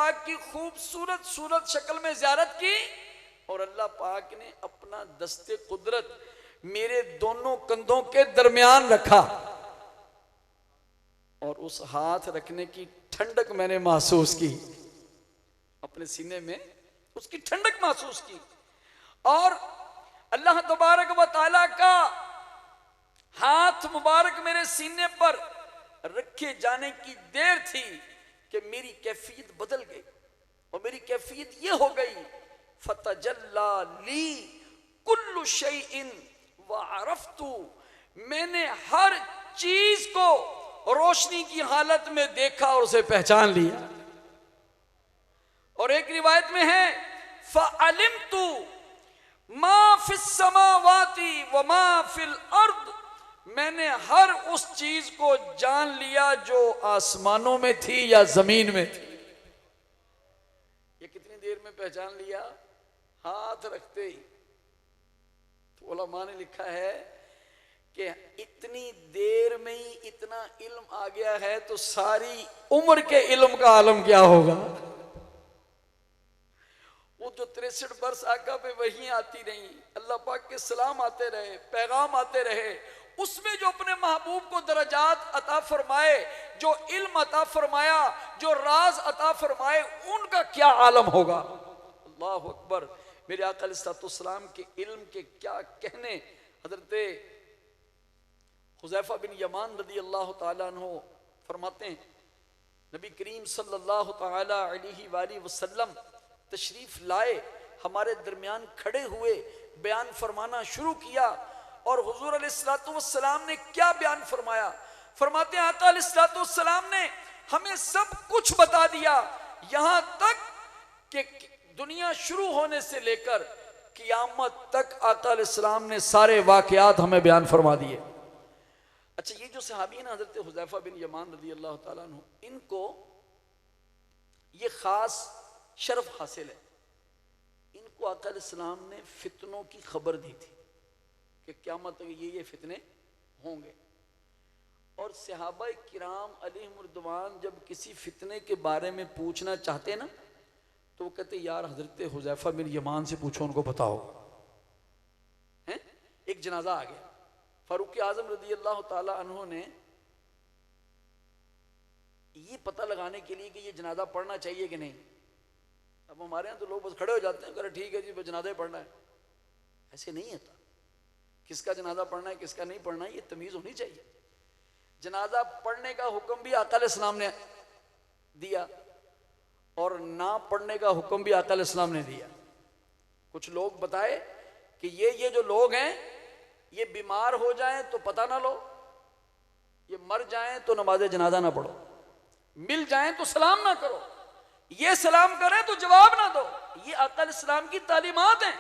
पाक की खूबसूरत सूरत शक्ल में ज़ियारत की और अल्लाह पाक ने अपना दस्ते कुदरत मेरे दोनों कंधों के दरमियान रखा और उस हाथ रखने की ठंडक मैंने महसूस की, अपने सीने में उसकी ठंडक महसूस की। और अल्लाह तबारक व तआला का हाथ मुबारक मेरे सीने पर रखे जाने की देर थी कि मेरी कैफियत बदल गई और मेरी कैफियत ये हो गई, फतजल्ला ली कुल्लु शैइन व अरफ्तु, मैंने हर चीज को रोशनी की हालत में देखा और उसे पहचान लिया। और एक रिवायत में है फअलिमतु मा फिस समावाति व मा फिल अर्द, मैंने हर उस चीज को जान लिया जो आसमानों में थी या जमीन में थी। ये कितनी देर में पहचान लिया? हाथ रखते ही। तो उलमा ने लिखा है कि इतनी देर में ही इतना इल्म आ गया है तो सारी उम्र के इल्म का आलम क्या होगा। वो जो 63 बरस आका पे वही आती रही, अल्लाह पाक के सलाम आते रहे, पैगाम आते रहे, उसमें जो अपने महबूब को दरजात अता फरमाए, जो इल्म अता फरमाया, जो राज अता फरमाए, उनका क्या आलम होगा। अल्लाह अकबर। मेरे आका अलैहिस्सलाम के इल्म के क्या कहने। हजरत हुज़ैफा बिन यमान रज़ी अल्लाह ताला अन्हु फरमाते हैं, नबी करीम सल्लल्लाहु ताला अलैहि वसल्लम तशरीफ लाए, हमारे दरमियान खड़े हुए, बयान फरमाना शुरू किया और हुजूर अलैहिस्सलातु वस्सलाम ने क्या बयान फरमाया। फरमाते हैं आका अलैहिस्सलातु वस्सलाम ने हमें सब कुछ बता दिया, यहां तक कि दुनिया शुरू होने से लेकर क़यामत तक आका अलैहिस्सलाम ने सारे वाक़यात हमें बयान फरमा दिए। अच्छा, ये जो सहाबी है ना हजरत हुज़ैफा बिन यमान रज़ी अल्लाह ताला अन्हु, इनको ये खास शर्फ हासिल है, इनको आका अलैहिस्सलाम ने फितनों की खबर दी थी कि क़यामत तक ये फितने होंगे। और सहाबा किराम अलैहिमुर्रिदवान जब किसी फितने के बारे में पूछना चाहते ना तो वो कहते यार हजरत हुज़ैफा बिन यमान से पूछो, उनको पता होगा। हैं, एक जनाजा आ गया, फारूक आजम रज़ी अल्लाह ताला अन्हु ने ये पता लगाने के लिए कि ये जनाजा पढ़ना चाहिए कि नहीं। अब हमारे यहाँ तो लोग बस खड़े हो जाते हैं, कह रहे ठीक है जी जनाजा पढ़ना है। ऐसे नहीं होता, किसका जनाजा पढ़ना है किसका नहीं पढ़ना है ये तमीज़ होनी चाहिए। जनाजा पढ़ने का हुक्म भी आका अलैहिस्सलाम ने दिया और ना पढ़ने का हुक्म भी आका अलैहिस्सलाम ने दिया। कुछ लोग बताए कि ये जो लोग हैं ये बीमार हो जाएं तो पता ना लो, ये मर जाएं तो नमाज जनाजा ना पढ़ो, मिल जाएं तो सलाम ना करो, ये सलाम करें तो जवाब ना दो। ये आका अलैहिस्सलाम की तालीमात हैं।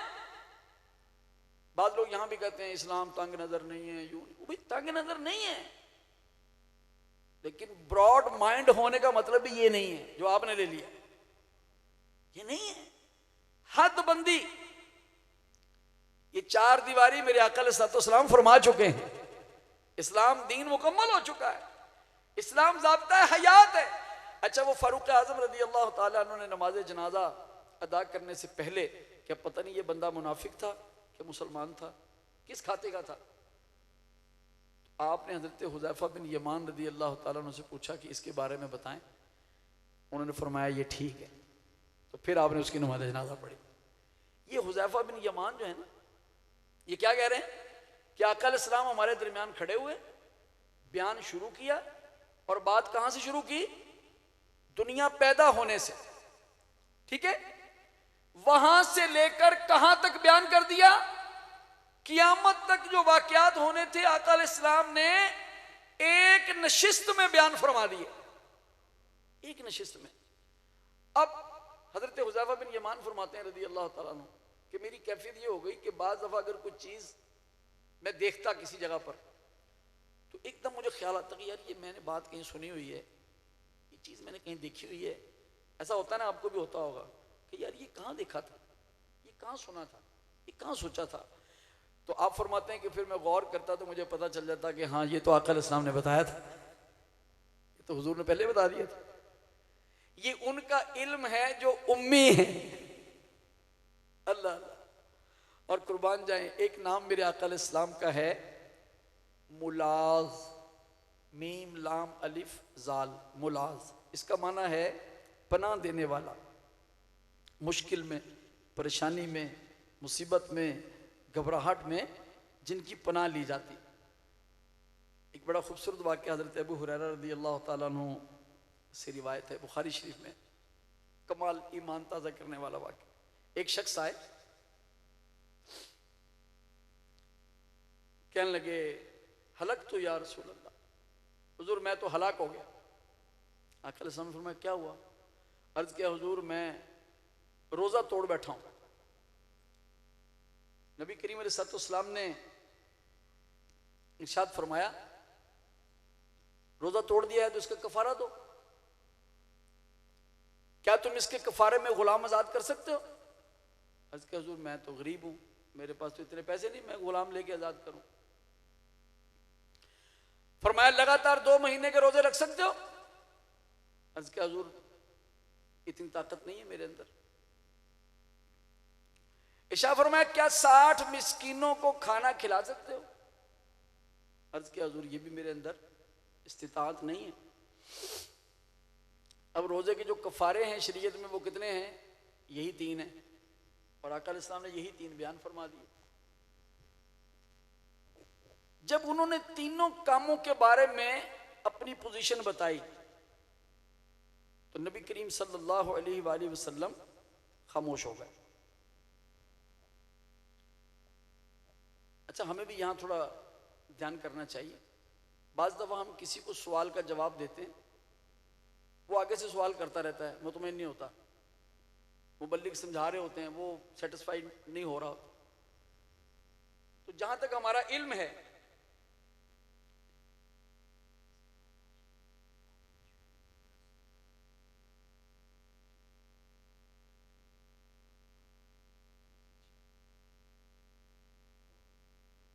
बाद लोग यहां भी कहते हैं इस्लाम तंग नजर नहीं है, यूं भी तंग नजर नहीं है, लेकिन ब्रॉड माइंड होने का मतलब भी ये नहीं है जो आपने ले लिया, ये नहीं है। हदबंदी, ये चार दीवारी मेरे आका अलैहिस्सलाम फरमा चुके हैं। इस्लाम दीन मुकम्मल हो चुका है, इस्लाम ज़ाब्ता हयात है। अच्छा, वो फारूक आजम रज़ी अल्लाह ताला अन्हु ने नमाज जनाजा अदा करने से पहले, क्या पता नहीं ये बंदा मुनाफिक था कि मुसलमान था, किस खाते का था, तो आपने हजरत हुज़ैफा बिन यमान रज़ी अल्लाह ताला अन्हु से पूछा कि इसके बारे में बताएं। उन्होंने फरमाया ये ठीक है, तो फिर आपने उसकी नमाज जनाजा पढ़ी। ये हुज़ैफा बिन यमान जो है ना, ये क्या कह रहे हैं कि आका अलैहिस्सलाम हमारे दरमियान खड़े हुए, बयान शुरू किया और बात कहां से शुरू की, दुनिया पैदा होने से, ठीक है, वहां से लेकर कहां तक बयान कर दिया, क़यामत तक जो वाक़यात होने थे आका अलैहिस्सलाम ने एक नशिस्त में बयान फरमा दिए, एक नशिस्त में। अब हजरत हुज़ैफा बिन यमान फरमाते हैं रज़ी अल्लाह ताला अन्हु कि मेरी कैफियत ये हो गई कि बाज़ दफ़ा अगर कुछ चीज़ मैं देखता किसी जगह पर तो एकदम मुझे ख्याल आता कि यार ये मैंने बात कहीं सुनी हुई है, ये चीज़ मैंने कहीं देखी हुई है। ऐसा होता है ना, आपको भी होता होगा कि यार ये कहाँ देखा था, ये कहाँ सुना था, ये कहाँ सोचा था। तो आप फरमाते हैं कि फिर मैं गौर करता तो मुझे पता चल जाता कि हाँ ये तो आका अलैहिस्सलाम ने बताया था, ये तो हुजूर ने पहले बता दिया था। ये उनका इल्म है जो उम्मी है। अल्लाह अल्लाह। और कुर्बान जाए, एक नाम मेरे आका अलैहिस्सलाम का है मुलाज, मीम लाम अलिफ जाल, मुलाज। इसका माना है पनाह देने वाला। मुश्किल में, परेशानी में, मुसीबत में, घबराहट में जिनकी पनाह ली जाती। एक बड़ा खूबसूरत वाक़या हज़रत अबू हुरैरा रज़ी अल्लाह ताला अन्हु से रिवायत है बुखारी शरीफ में, कमाल ईमान ताज़ा करने वाला वाक़या। एक शख्स आए, कहने लगे हलक तो या रसूल अल्लाह, हुजूर मैं तो हलाक हो गया। आका अलैहि सल्लम ने फरमाया क्या हुआ? अर्ज किया हुजूर मैं रोज़ा तोड़ बैठा हूं। नबी करीम अलैहिस्सलाम ने इरशाद फरमाया रोज़ा तोड़ दिया है तो इसका कफारा दो। क्या तुम इसके कफारे में गुलाम आजाद कर सकते हो? अर्ज किया हुजूर मैं तो गरीब हूं, मेरे पास तो इतने पैसे नहीं मैं गुलाम लेके आजाद करूं। फरमाया लगातार 2 महीने के रोजे रख सकते हो? अर्ज किया हुजूर इतनी ताकत नहीं है मेरे अंदर। इशा फरमाया क्या 60 मिस्कीनों को खाना खिला सकते हो? अर्ज किया हुजूर ये भी मेरे अंदर इस्तिताअत नहीं है। अब रोजे के जो कफारे हैं शरीयत में वो कितने हैं? यही 3 हैं और आका अलैहिस्सलाम ने यही 3 बयान फरमा दिए। जब उन्होंने तीनों कामों के बारे में अपनी पोजीशन बताई तो नबी करीम सल्लल्लाहु अलैहि वसल्लम खामोश हो गए। अच्छा, हमें भी यहां थोड़ा ध्यान करना चाहिए। बाज़ दफ़ा हम किसी को सवाल का जवाब देते हैं, वो आगे से सवाल करता रहता है, मुतमईन नहीं होता, मुबल्लिग समझा रहे होते हैं, वो सेटिस्फाइड नहीं हो रहा होता। तो जहां तक हमारा इल्म है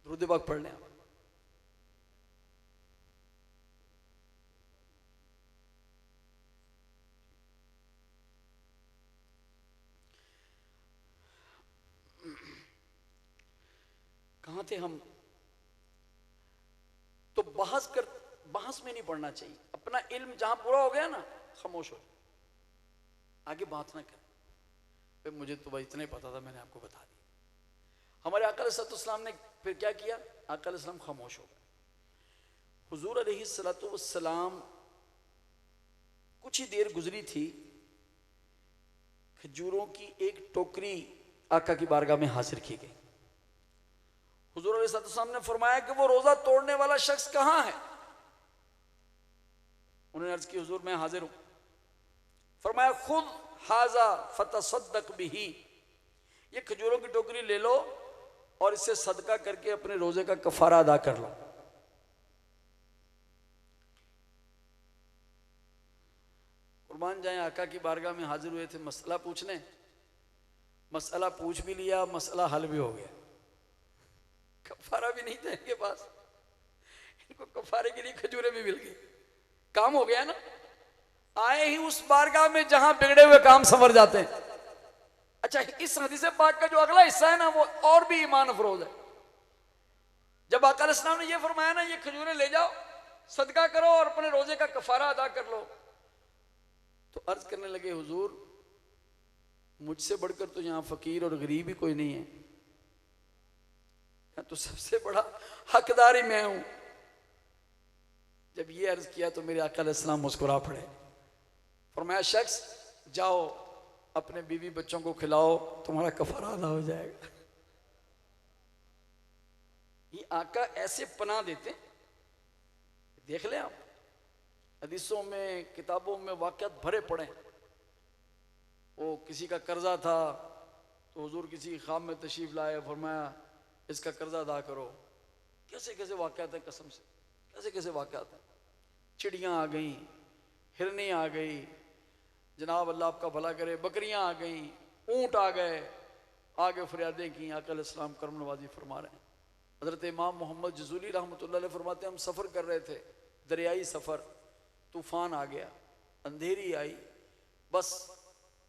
दुरूद पाक पढ़ लें। कहां थे हम? तो बहस में नहीं पढ़ना चाहिए। अपना इल्म जहां पूरा हो गया ना खामोश हो, आगे बात ना कर। मुझे तो भाई इतना ही पता था, मैंने आपको बता दिया। हमारे आका अलैहिस्सलाम ने फिर क्या किया? आका अलैहिस्सलाम खामोश हो गए। हुजूर अलैहिस्सलातु वस्सलाम कुछ ही देर गुजरी थी, खजूरों की एक टोकरी आका की बारगाह में हाजिर की गई। हुजूर अलैहिस्सलाम ने फरमाया कि वो रोजा तोड़ने वाला शख्स कहां है? उन्होंने अर्ज की हुजूर मैं हाजिर हूं। फरमाया खुद हाजा फतसद्दक बिही, ये खजूरों की टोकरी ले लो और इससे सदका करके अपने रोजे का कफारा अदा कर लो। कुर्बान जाए, आका की बारगाह में हाजिर हुए थे मसला पूछने। मसला पूछ भी लिया, मसला हल भी हो गया। कफारा भी नहीं था इनके पास, इनको कफारे के लिए खजूरें भी मिल गई। काम हो गया ना। आए ही उस बारगाह में जहां बिगड़े हुए काम संवर जाते हैं। अच्छा, इस हदीस पाक का जो अगला हिस्सा है ना वो और भी ईमान अफरोज है। जब आका अलैहिस्सलाम ने ये फरमाया ना ये खजूरें ले जाओ, सदका करो और अपने रोजे का कफारा अदा कर लो, तो अर्ज करने लगे हुजूर मुझसे बढ़कर तो यहाँ फकीर और गरीब ही कोई नहीं है, तो सबसे बड़ा हकदार ही मैं हूं। जब ये अर्ज किया तो मेरे आका अलैहिस्सलाम मुस्कुरा पड़े। फरमाया शख्स जाओ अपने बीवी बच्चों को खिलाओ, तुम्हारा कफारा अदा हो जाएगा। ये आका ऐसे पनाह देते, देख लें आप हदीसों में किताबों में वाक़यात भरे पड़े। वो किसी का कर्जा था तो हुजूर किसी ख्वाब में तशरीफ लाए, फरमाया इसका कर्जा अदा करो। कैसे कैसे वाक़यात है, कसम से कैसे कैसे वाक़यात है। चिड़ियाँ आ गई, हिरनी आ गई, जनाब अल्लाह आपका भला करे, बकरियां आ गई, ऊंट आ गए, आगे फरियादें की। आका अलैहिस्सलाम करम नवाजी फरमा रहे हैं। हज़रत इमाम मोहम्मद जज़ूली रहमतुल्लाह अलैह फरमाते हैं हम सफ़र कर रहे थे, दरियाई सफ़र, तूफ़ान आ गया, अंधेरी आई, बस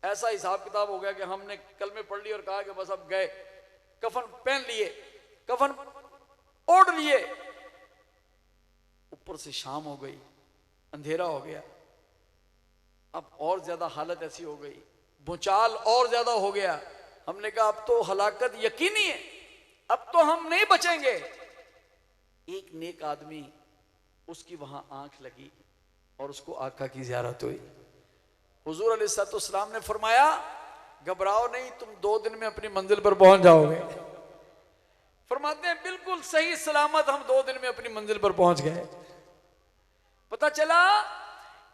ऐसा हिसाब किताब हो गया कि हमने कलमे पढ़ लिए और कहा कि बस अब गए, कफन पहन लिए, कफन ओढ़ लिए। ऊपर से शाम हो गई, अंधेरा हो गया। अब और ज्यादा हालत ऐसी हो गई, भूचाल और ज्यादा हो गया। हमने कहा अब तो हलाकत यकीनी है, अब तो हम नहीं बचेंगे। एक नेक आदमी, उसकी वहां आंख लगी और उसको आका की ज़ियारत हुई। हुजूर अलैहिस्सलाम ने फरमाया घबराओ नहीं, तुम 2 दिन में अपनी मंजिल पर पहुंच जाओगे। फरमाते हैं बिल्कुल सही सलामत हम 2 दिन में अपनी मंजिल पर पहुंच गए। पता चला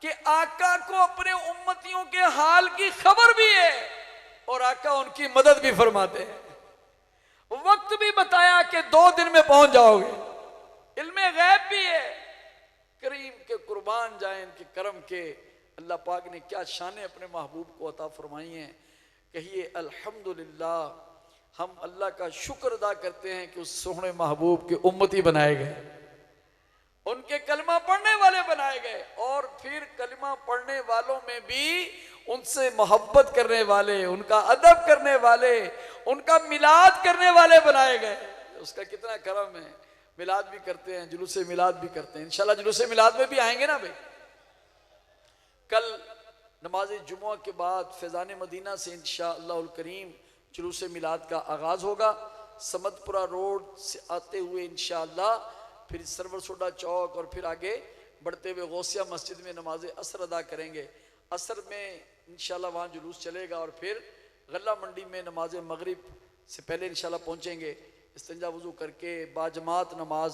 कि आका को अपने उम्मतियों के हाल की खबर भी है और आका उनकी मदद भी फरमाते हैं। वक्त भी बताया कि 2 दिन में पहुंच जाओगे। इल्मे गैब भी है। करीम के कुर्बान जाए इनके करम के। अल्लाह पाक ने क्या शाने अपने महबूब को अता फरमाई हैं। कहिए अल्हम्दुलिल्लाह। हम अल्लाह का शुक्र अदा करते हैं कि उस सोहने महबूब के उम्मती बनाए गए, उनके कलमा पढ़ने वाले बनाए गए, और फिर कलमा पढ़ने वालों में भी उनसे मोहब्बत करने वाले, उनका अदब करने वाले, उनका मिलाद करने वाले बनाए गए। उसका कितना करम है। मिलाद भी करते हैं, जुलूसे मिलाद भी करते हैं। इंशाल्लाह जुलूसे मिलाद में भी आएंगे ना भाई। कल नमाज जुम्मा के बाद फैज़ान मदीना से इंशाअल्लाह करीम जुलूसे मिलाद का आगाज़ होगा। समदपुरा रोड से आते हुए इंशाअल्लाह फिर सरवर सोडा चौक और फिर आगे बढ़ते हुए गौसिया मस्जिद में नमाज असर अदा करेंगे। असर में इंशाल्लाह वहाँ जुलूस चलेगा और फिर गल्ला मंडी में नमाज मगरिब से पहले इंशाल्लाह पहुँचेंगे। इस्तिंजा वज़ू करके बाजमात नमाज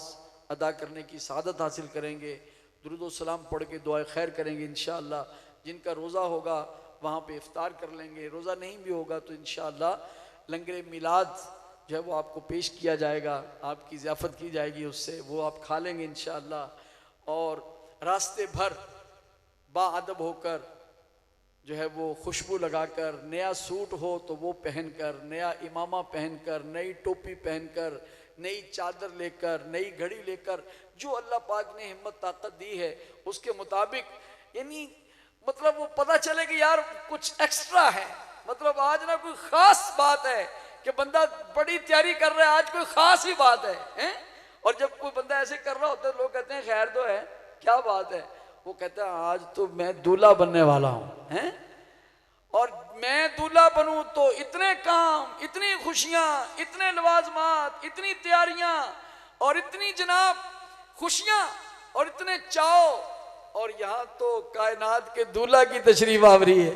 अदा करने की सआदत हासिल करेंगे। दुरूद सलाम पढ़ के दुआ खैर करेंगे इंशाअल्लाह। जिनका रोज़ा होगा वहाँ पे इफ्तार कर लेंगे। रोज़ा नहीं भी होगा तो इंशाअल्लाह लंगर मिलाद जो है वो आपको पेश किया जाएगा, आपकी ज़ियाफ़त की जाएगी, उससे वो आप खा लेंगे इंशाअल्लाह। और रास्ते भर बाअदब होकर जो है वो खुशबू लगाकर, नया सूट हो तो वो पहनकर, नया इमामा पहनकर, नई टोपी पहनकर, नई चादर लेकर, नई घड़ी लेकर, जो अल्लाह पाक ने हिम्मत ताकत दी है उसके मुताबिक, यानी मतलब वो पता चले कि यार कुछ एक्स्ट्रा है, मतलब आज ना कोई ख़ास बात है कि बंदा बड़ी तैयारी कर रहा है, आज कोई ख़ास ही बात है? और जब कोई बंदा ऐसे कर रहा होता है लोग कहते हैं खैर तो है, क्या बात है? वो कहता है आज तो मैं दूल्हा बनने वाला हूँ, हैं? और मैं दूल्हा बनूं तो इतने काम, इतनी खुशियां, इतने लवाजमात, इतनी तैयारियां और इतनी जनाब खुशियां और इतने चाव, और यहाँ तो कायनात के दूल्हा की तशरीफ आवरी है।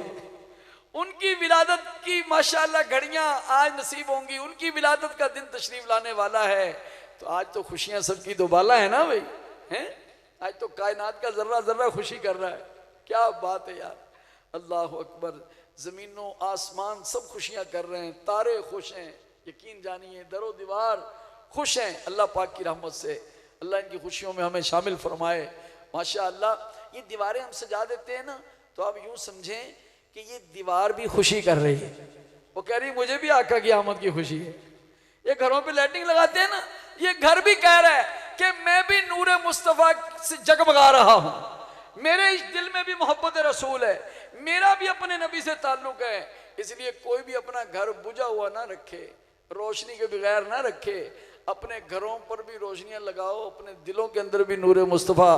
उनकी विलादत की माशाअल्लाह घड़ियां आज नसीब होंगी, उनकी विलादत का दिन तशरीफ लाने वाला है। तो आज तो खुशियां सबकी दोबाला है ना भाई, हैं? आज तो कायनात का जर्रा जर्रा खुशी कर रहा है। क्या बात है यार, अल्लाह अकबर। जमीनों आसमान सब खुशियां कर रहे हैं, तारे खुश हैं, यकीन जानिए दरो दीवार खुश हैं अल्लाह पाक की रहमत से। अल्लाह इनकी खुशियों में हमें शामिल फरमाए माशाअल्लाह। ये दीवारें हम सजा देते हैं ना, तो आप यूं समझें कि ये दीवार भी खुशी कर रही है। वो कह रही मुझे भी आका की आमद की खुशी है। ये घरों पे लाइटिंग लगाते हैं ना, ये घर भी कह रहा है कि मैं भी नूरे मुस्तफ़ा से जगमगा रहा हूं, मेरे इस दिल में भी मोहब्बत रसूल है, मेरा भी अपने नबी से ताल्लुक है। इसलिए कोई भी अपना घर बुझा हुआ ना रखे, रोशनी के बगैर ना रखे। अपने घरों पर भी रोशनियां लगाओ, अपने दिलों के अंदर भी नूरे मुस्तफ़ा,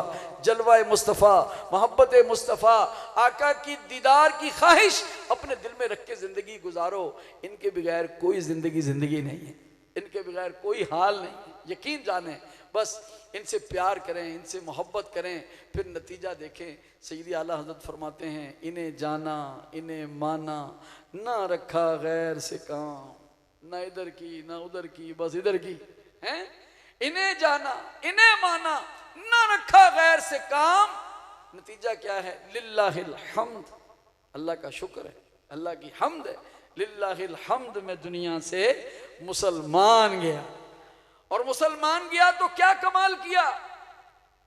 जलवाए मुस्तफ़ा, मोहब्बत मुस्तफ़ा, आका की दीदार की ख्वाहिश अपने दिल में रख के ज़िंदगी गुजारो। इनके बगैर कोई ज़िंदगी नहीं है, इनके बगैर कोई हाल नहीं है। यकीन जाने, बस इनसे प्यार करें, इनसे मोहब्बत करें, फिर नतीजा देखें। सैयदी आला हज़रत फरमाते हैं इन्हें जाना इन्हें माना, ना रखा गैर से काम, ना इधर की ना उधर की बस इधर की, हैं? इन्हें जाना इन्हें माना, ना रखा गैर से काम, नतीजा क्या है? लिल्लाहिल हम्द, अल्लाह का शुक्र है, अल्लाह की हम्द है। लिल्लाहिल हम्द में दुनिया से मुसलमान गया, और मुसलमान गया तो क्या कमाल किया,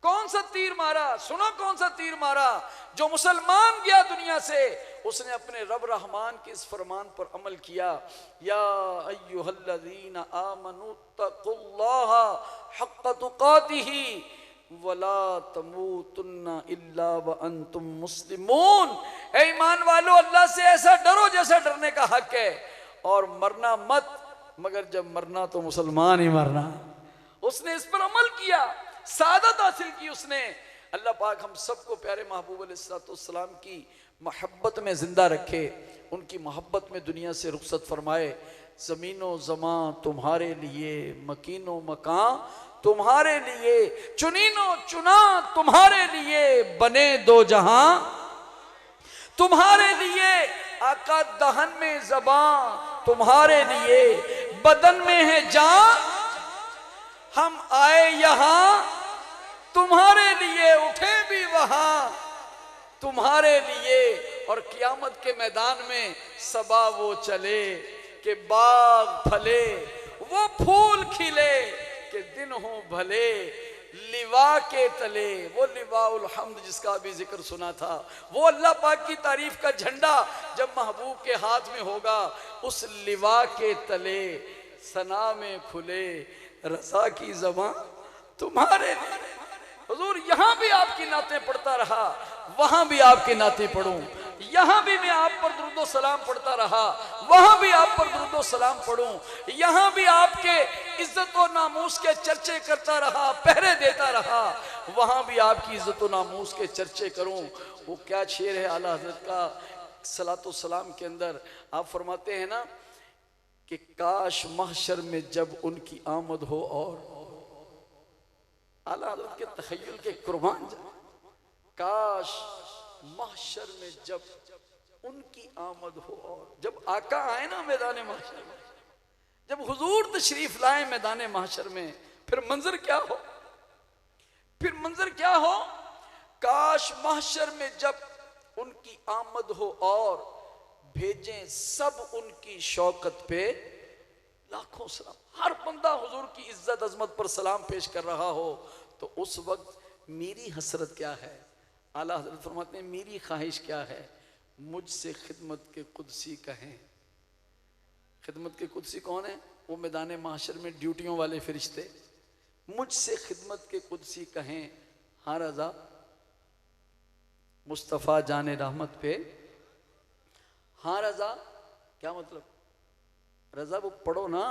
कौन सा तीर मारा? सुनो कौन सा तीर मारा? जो मुसलमान गया दुनिया से, उसने अपने रब रहमान के इस फरमान पर अमल किया, या अय्युहल्लज़ीना आमनु तक़ुल्लाहा हक़्क़ तुक़ातिही, वला तमूतुन्ना इल्ला व अंतुम मुस्लिमून। ए ईमान वालो, अल्लाह से ऐसा डरो जैसा डरने का हक है, और मरना मत मगर जब मरना तो मुसलमान ही मरना। उसने इस पर अमल किया, सादत हासिल की उसने। अल्लाह पाक हम सबको प्यारे महबूब अलैहिस्सलाम की मोहब्बत में जिंदा रखे, उनकी मोहब्बत में दुनिया से रुखसत फरमाए। ज़मीनो ज़मां तुम्हारे लिए, मकीनो मकां तुम्हारे लिए, चुनीनो चुना तुम्हारे लिए, बने दो जहां तुम्हारे लिए। आका दहन में ज़बां तुम्हारे लिए, बदन में है जान, हम आए यहां तुम्हारे लिए, उठे भी वहां तुम्हारे लिए। और कियामत के मैदान में सबा वो चले कि बाग फले, वो फूल खिले कि दिन हो भले, लिवा के तले, वो लिवाउल हम्द जिसका अभी जिक्र सुना था, वो अल्लाह पाक की तारीफ का झंडा जब महबूब के हाथ में होगा, उस लिवा के तले सना में खुले रज़ा की ज़बां तुम्हारे लिए। हुजूर यहां भी आपकी नातें पढ़ता रहा, वहां भी आपके नाते पढ़ूं, यहां भी मैं आप पर दुरूद सलाम पढ़ता रहा, वहां भी आप पर दुरूद सलाम पढ़ूं, यहां भी आपके इज्जत और नामूस के चर्चे करता रहा, पहरे देता रहा, वहां भी आपकी इज्जत और नामूस के चर्चे करूं। वो क्या शेर है आला हज़रत का सलातो सलाम के अंदर, आप फरमाते हैं ना कि काश महशर में जब उनकी आमद हो, और आला हज़रत के तख़य्युल के कुर्बान जाए, काश महशर में जब उनकी आमद हो, और जब आका आए ना मैदान महशर में, जब हुजूर तशरीफ लाए मैदान महशर में, फिर मंजर क्या हो, फिर मंजर क्या हो। काश महशर में जब उनकी आमद हो, और भेजें सब उनकी शौकत पे लाखों सलाम। हर बंदा हुजूर की इज्जत अजमत पर सलाम पेश कर रहा हो, तो उस वक्त मेरी हसरत क्या है। आला हज़रत फरमाते हैं मेरी ख्वाहिश क्या है, मुझसे खिदमत के कुदसी कहें। खिदमत के कुदसी कौन है? वो मैदान महशर में ड्यूटियों वाले फरिश्ते। मुझसे खिदमत के कुदसी कहें, हाँ रज़ा मुस्तफ़ा जाने रहमत पे। हाँ रज़ा क्या मतलब? रज़ा वो पढ़ो ना,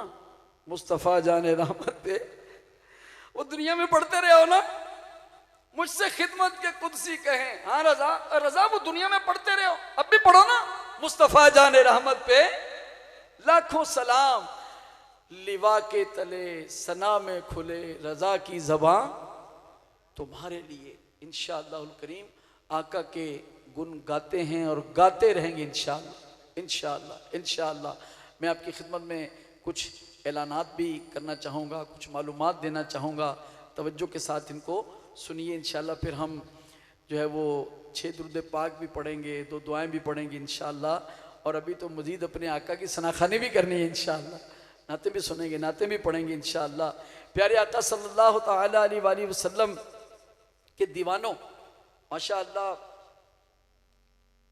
मुस्तफ़ा जाने रहमत पे, वो दुनिया में पढ़ते रहे हो ना, मुझसे खिदमत के कुदसी कहें। हाँ रज़ा, रज़ा वो दुनिया में पढ़ते रहे हो, अब भी पढ़ो ना, मुस्तफ़ा जाने रहमत पे लाखों सलाम, लिवा के तले सना में खुले रज़ा की ज़बां तुम्हारे लिए। इंशाअल्लाहुल करीम आका के गुन गाते हैं और गाते रहेंगे इंशाअल्लाह इंशाअल्लाह इंशाअल्लाह। मैं आपकी खिदमत में कुछ ऐलानात भी करना चाहूँगा, कुछ मालूमात देना चाहूँगा, तवज्जो के साथ इनको सुनिए इंशाअल्लाह। फिर हम जो है वो 6 दुरूद पाक भी पढ़ेंगे, 2 दुआएं भी पढ़ेंगे इंशाअल्लाह, और अभी तो मज़ीद अपने आका की सनाखानी भी करनी है इंशाअल्लाह, नाते भी सुनेंगे, नाते भी पढ़ेंगे इंशाअल्लाह। प्यारे आका सल्लल्लाहु तआला अलैहि वसल्लम के दीवानों, माशाअल्लाह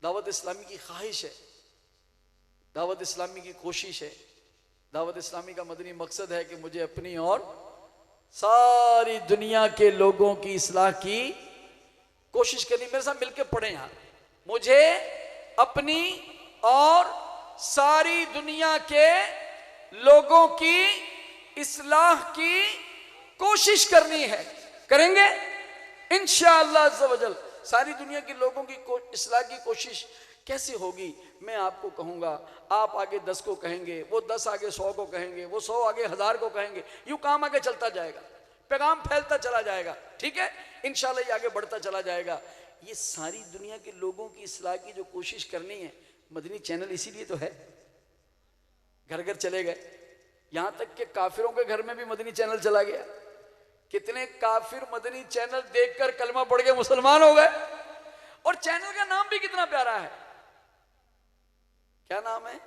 दावत इस्लामी की ख्वाहिश है, दावत इस्लामी की कोशिश है, दावत इस्लामी का मदनी मकसद है कि मुझे अपनी और सारी दुनिया के लोगों की इस्लाह की कोशिश करनी। मेरे साथ मिलकर पढ़े यार, मुझे अपनी और सारी दुनिया के लोगों की इस्लाह की कोशिश करनी है। करेंगे इंशाअल्लाह अज़्ज़ व जल। सारी दुनिया के लोगों की इस्लाह की कोशिश कैसे होगी? मैं आपको कहूँगा, आप आगे 10 को कहेंगे, वो 10 आगे 100 को कहेंगे, वो 100 आगे 1000 को कहेंगे, यूँ काम आगे चलता जाएगा, पैगाम फैलता चला जाएगा। ठीक है, इंशाल्लाह ये आगे बढ़ता चला जाएगा। ये सारी दुनिया के लोगों की इस्लाह की जो कोशिश करनी है, मदनी चैनल इसीलिए तो है। घर घर चले गए, यहाँ तक कि काफिरों के घर में भी मदनी चैनल चला गया। कितने काफिर मदनी चैनल देखकर कलमा पढ़ के मुसलमान हो गए। और चैनल का नाम भी कितना प्यारा है, क्या नाम है?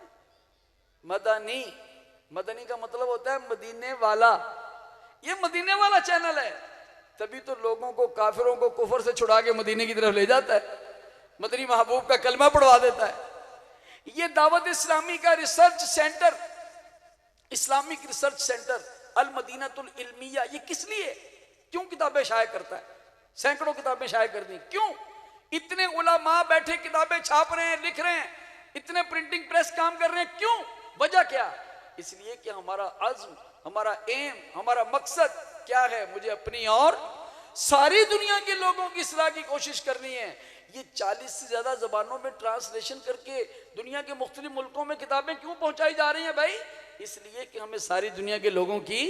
मदनी। मदनी का मतलब होता है मदीने वाला। ये मदीने वाला चैनल है, तभी तो लोगों को, काफिरों को कुफर से छुड़ा के मदीने की तरफ ले जाता है, मदनी महबूब का कलमा पढ़वा देता है। ये दावत इस्लामी का research centre, Islamic research centre Al Madinatul Ilmiya, ये किस लिए क्यों किताबें शाये करता है? सैकड़ों किताबें शाये कर दी, क्यों? इतने उलमा बैठे किताबें छाप रहे हैं, लिख रहे हैं, इतने प्रिंटिंग प्रेस काम कर रहे हैं, क्यों? वजह क्या? इसलिए कि हमारा अज़्म, हमारा एम, हमारा मकसद क्या है? मुझे अपनी और सारी दुनिया के लोगों की इस्लाह की कोशिश करनी है। ये 40 से ज्यादा जबानों में ट्रांसलेशन करके दुनिया के मुख्तलिफ मुल्कों में किताबें क्यों पहुंचाई जा रही हैं भाई? इसलिए कि हमें सारी दुनिया के लोगों की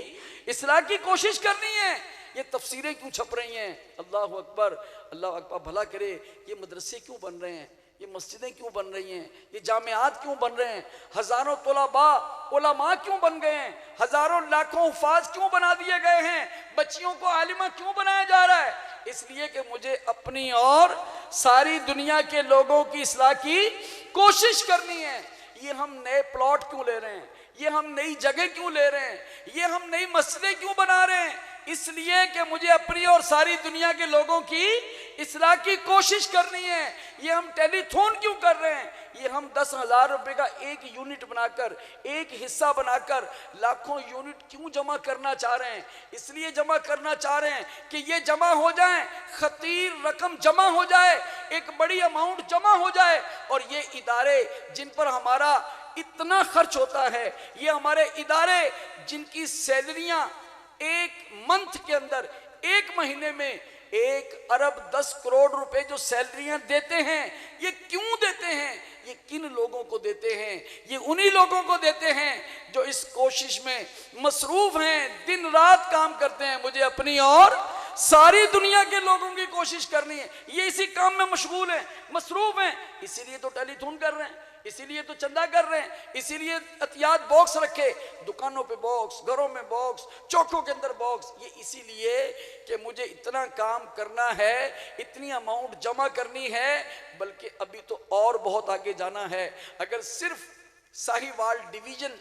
इस्लाह की कोशिश करनी है। ये तफसीरें क्यों छप रही हैं? अल्लाह अकबर, अल्लाह अकबर, भला करे। ये मदरसे क्यों बन रहे हैं? ये मस्जिदें क्यों बन रही हैं? ये जामियात क्यों बन रहे हैं? हजारों तलबा उलमा क्यों बन गए हैं? हजारों लाखों हुफ़ाज़ क्यों बना दिए गए हैं? बच्चियों को आलिमा क्यों बनाया जा रहा है? इसलिए कि मुझे अपनी और सारी दुनिया के लोगों की इस्लाह की कोशिश करनी है। ये हम नए प्लॉट क्यों ले रहे हैं? ये हम नई जगह क्यों ले रहे हैं? ये हम नई मस्जिदें क्यों बना रहे हैं? इसलिए कि मुझे अपनी और सारी दुनिया के लोगों की इस्लाह की कोशिश करनी है। ये हम टेलीथॉन क्यों कर रहे हैं? ये हम 10,000 रुपए का एक यूनिट बनाकर, एक हिस्सा बनाकर लाखों यूनिट क्यों जमा करना चाह रहे हैं? इसलिए जमा करना चाह रहे हैं कि ये जमा हो जाए, खतीर रकम जमा हो जाए, एक बड़ी अमाउंट जमा हो जाए, और ये इदारे जिन पर हमारा इतना खर्च होता है, ये हमारे इदारे जिनकी सैलरियां एक मंथ के अंदर, एक महीने में 1 अरब 10 करोड़ रुपए जो सैलरियां देते हैं, ये क्यों देते हैं? ये किन लोगों को देते हैं? ये उन्हीं लोगों को देते हैं जो इस कोशिश में मसरूफ हैं, दिन रात काम करते हैं। मुझे अपनी और सारी दुनिया के लोगों की कोशिश करनी है। ये इसी काम में मशगूल हैं, मसरूफ हैं, इसीलिए तो टेलीथॉन कर रहे हैं, इसीलिए तो चंदा कर रहे हैं, इसीलिए अतियात बॉक्स रखे, दुकानों पे बॉक्स, घरों में बॉक्स, चौकों के अंदर बॉक्स। ये इसीलिए कि मुझे इतना काम करना है, इतनी अमाउंट जमा करनी है, बल्कि अभी तो और बहुत आगे जाना है। अगर सिर्फ साहिवाल डिवीजन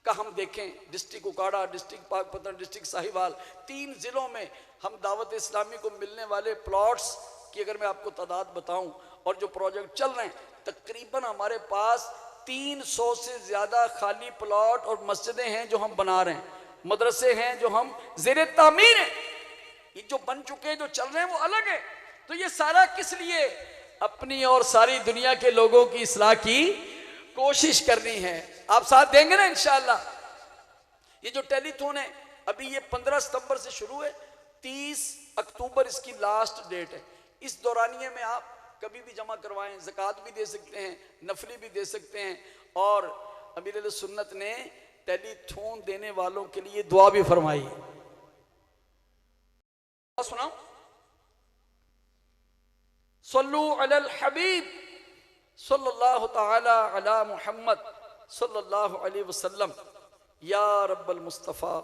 का हम देखें, डिस्ट्रिक्ट उकाड़ा, डिस्ट्रिक्ट पाकपतन, डिस्ट्रिक्ट साहिवाल, 3 जिलों में हम दावत इस्लामी को मिलने वाले प्लॉट्स की अगर मैं आपको तादाद बताऊं, और जो प्रोजेक्ट चल रहे हैं, तकरीबन हमारे पास 300 से ज्यादा खाली प्लॉट और मस्जिदें हैं जो हम बना रहे हैं, मदरसे हैं जो हम ज़ेरे तामीर हैं। ये जो बन चुके हैं, जो चल रहे हैं, वो अलग है। तो ये सारा किस लिए? अपनी और सारी दुनिया के लोगों की इस्लाह की कोशिश करनी है। आप साथ देंगे ना इंशाअल्लाह? ये जो टेलीथॉन है, अभी ये 15 सितंबर से शुरू है, 30 अक्टूबर इसकी लास्ट डेट है। इस दौरानिये में आप कभी भी जमा करवाएं, ज़कात भी दे सकते हैं, नफली भी दे सकते हैं, और अमीर सुन्नत ने टेलीथॉन देने वालों के लिए दुआ भी फरमाई है। सुनाओ, सल्लू अलल हबीब सल्लल्लाहु तआला अला मुहम्मद सल्लल्लाहु अलैहि वसल्लम, या रब्बल मुस्तफ़ा